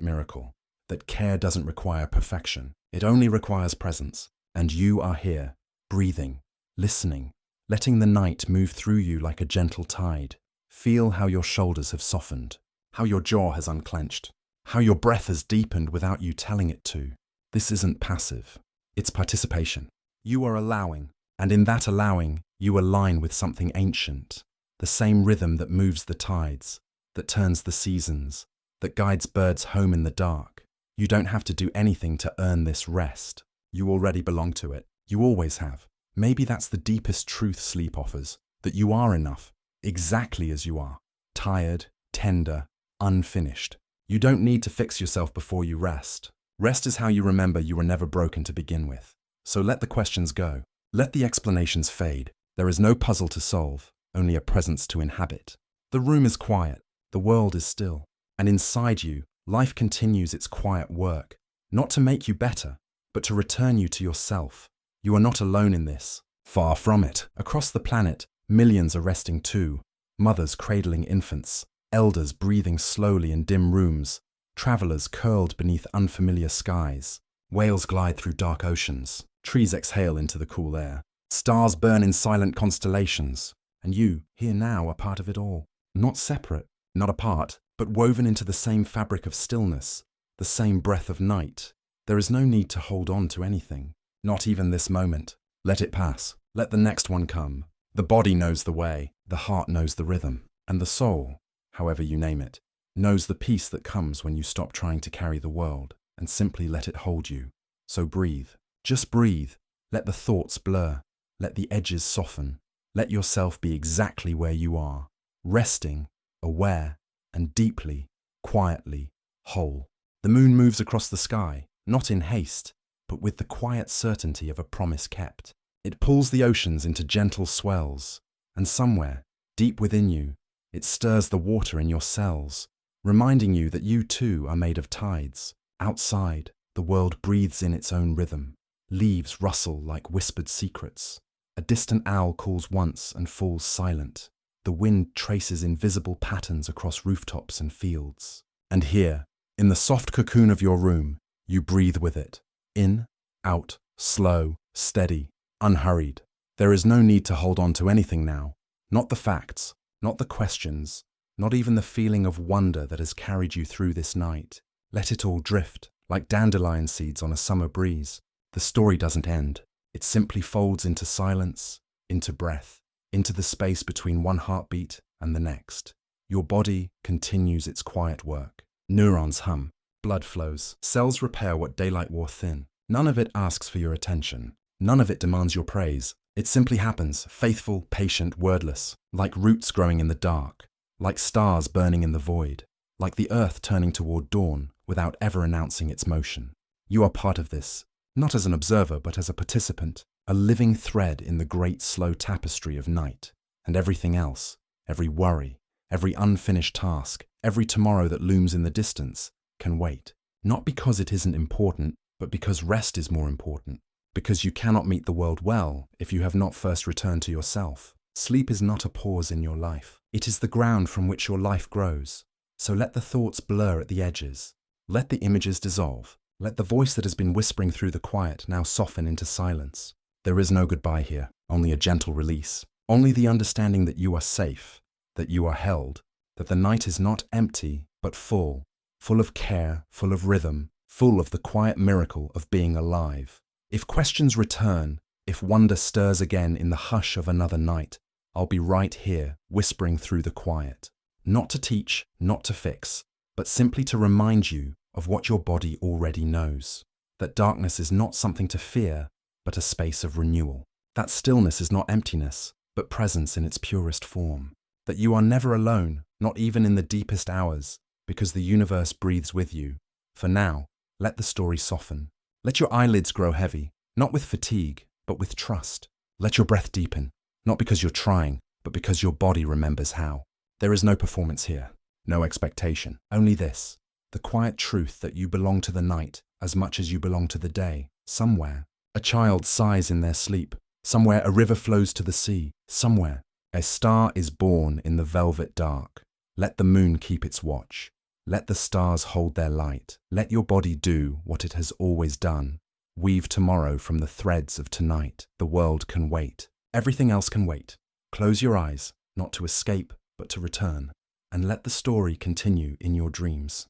miracle, that care doesn't require perfection. It only requires presence. And you are here, breathing, listening, letting the night move through you like a gentle tide. Feel how your shoulders have softened, how your jaw has unclenched, how your breath has deepened without you telling it to. This isn't passive, it's participation. You are allowing, and in that allowing, you align with something ancient. The same rhythm that moves the tides, that turns the seasons, that guides birds home in the dark. You don't have to do anything to earn this rest. You already belong to it. You always have. Maybe that's the deepest truth sleep offers, that you are enough, exactly as you are. Tired, tender, unfinished. You don't need to fix yourself before you rest. Rest is how you remember you were never broken to begin with. So let the questions go. Let the explanations fade. There is no puzzle to solve, only a presence to inhabit. The room is quiet. The world is still. And inside you, life continues its quiet work, not to make you better, but to return you to yourself. You are not alone in this. Far from it. Across the planet, millions are resting too. Mothers cradling infants, elders breathing slowly in dim rooms, travelers curled beneath unfamiliar skies. Whales glide through dark oceans, trees exhale into the cool air. Stars burn in silent constellations, and you, here now, are part of it all. Not separate, not apart, but woven into the same fabric of stillness, the same breath of night. There is no need to hold on to anything, not even this moment. Let it pass. Let the next one come. The body knows the way, the heart knows the rhythm, and the soul, however you name it, knows the peace that comes when you stop trying to carry the world and simply let it hold you. So breathe. Just breathe. Let the thoughts blur. Let the edges soften. Let yourself be exactly where you are, resting, aware, and deeply, quietly, whole. The moon moves across the sky, not in haste, but with the quiet certainty of a promise kept. It pulls the oceans into gentle swells, and somewhere, deep within you, it stirs the water in your cells, reminding you that you too are made of tides, outside, The world breathes in its own rhythm. Leaves rustle like whispered secrets. A distant owl calls once and falls silent. The wind traces invisible patterns across rooftops and fields. And here, in the soft cocoon of your room, you breathe with it. In, out, slow, steady, unhurried. There is no need to hold on to anything now. Not the facts, not the questions, not even the feeling of wonder that has carried you through this night. Let it all drift, like dandelion seeds on a summer breeze. The story doesn't end. It simply folds into silence, into breath, into the space between one heartbeat and the next. Your body continues its quiet work. Neurons hum, blood flows, cells repair what daylight wore thin. None of it asks for your attention. None of it demands your praise. It simply happens, faithful, patient, wordless, like roots growing in the dark, like stars burning in the void, like the earth turning toward dawn without ever announcing its motion. You are part of this, not as an observer but as a participant, a living thread in the great slow tapestry of night. And everything else, every worry, every unfinished task, every tomorrow that looms in the distance, can wait. Not because it isn't important, but because rest is more important. Because you cannot meet the world well if you have not first returned to yourself. Sleep is not a pause in your life. It is the ground from which your life grows. So let the thoughts blur at the edges. Let the images dissolve. Let the voice that has been whispering through the quiet now soften into silence. There is no goodbye here, only a gentle release. Only the understanding that you are safe, that you are held, that the night is not empty but full of care, full of rhythm, full of the quiet miracle of being alive. If questions return, if wonder stirs again in the hush of another night, I'll be right here, whispering through the quiet. Not to teach, not to fix, but simply to remind you of what your body already knows. That darkness is not something to fear, but a space of renewal. That stillness is not emptiness, but presence in its purest form. That you are never alone, not even in the deepest hours, because the universe breathes with you. For now, let the story soften. Let your eyelids grow heavy, not with fatigue, but with trust. Let your breath deepen, not because you're trying, but because your body remembers how. There is no performance here, no expectation, only this, the quiet truth that you belong to the night as much as you belong to the day. Somewhere, a child sighs in their sleep. Somewhere, a river flows to the sea. Somewhere, a star is born in the velvet dark. Let the moon keep its watch. Let the stars hold their light. Let your body do what it has always done. Weave tomorrow from the threads of tonight. The world can wait. Everything else can wait. Close your eyes, not to escape, but to return. And let the story continue in your dreams.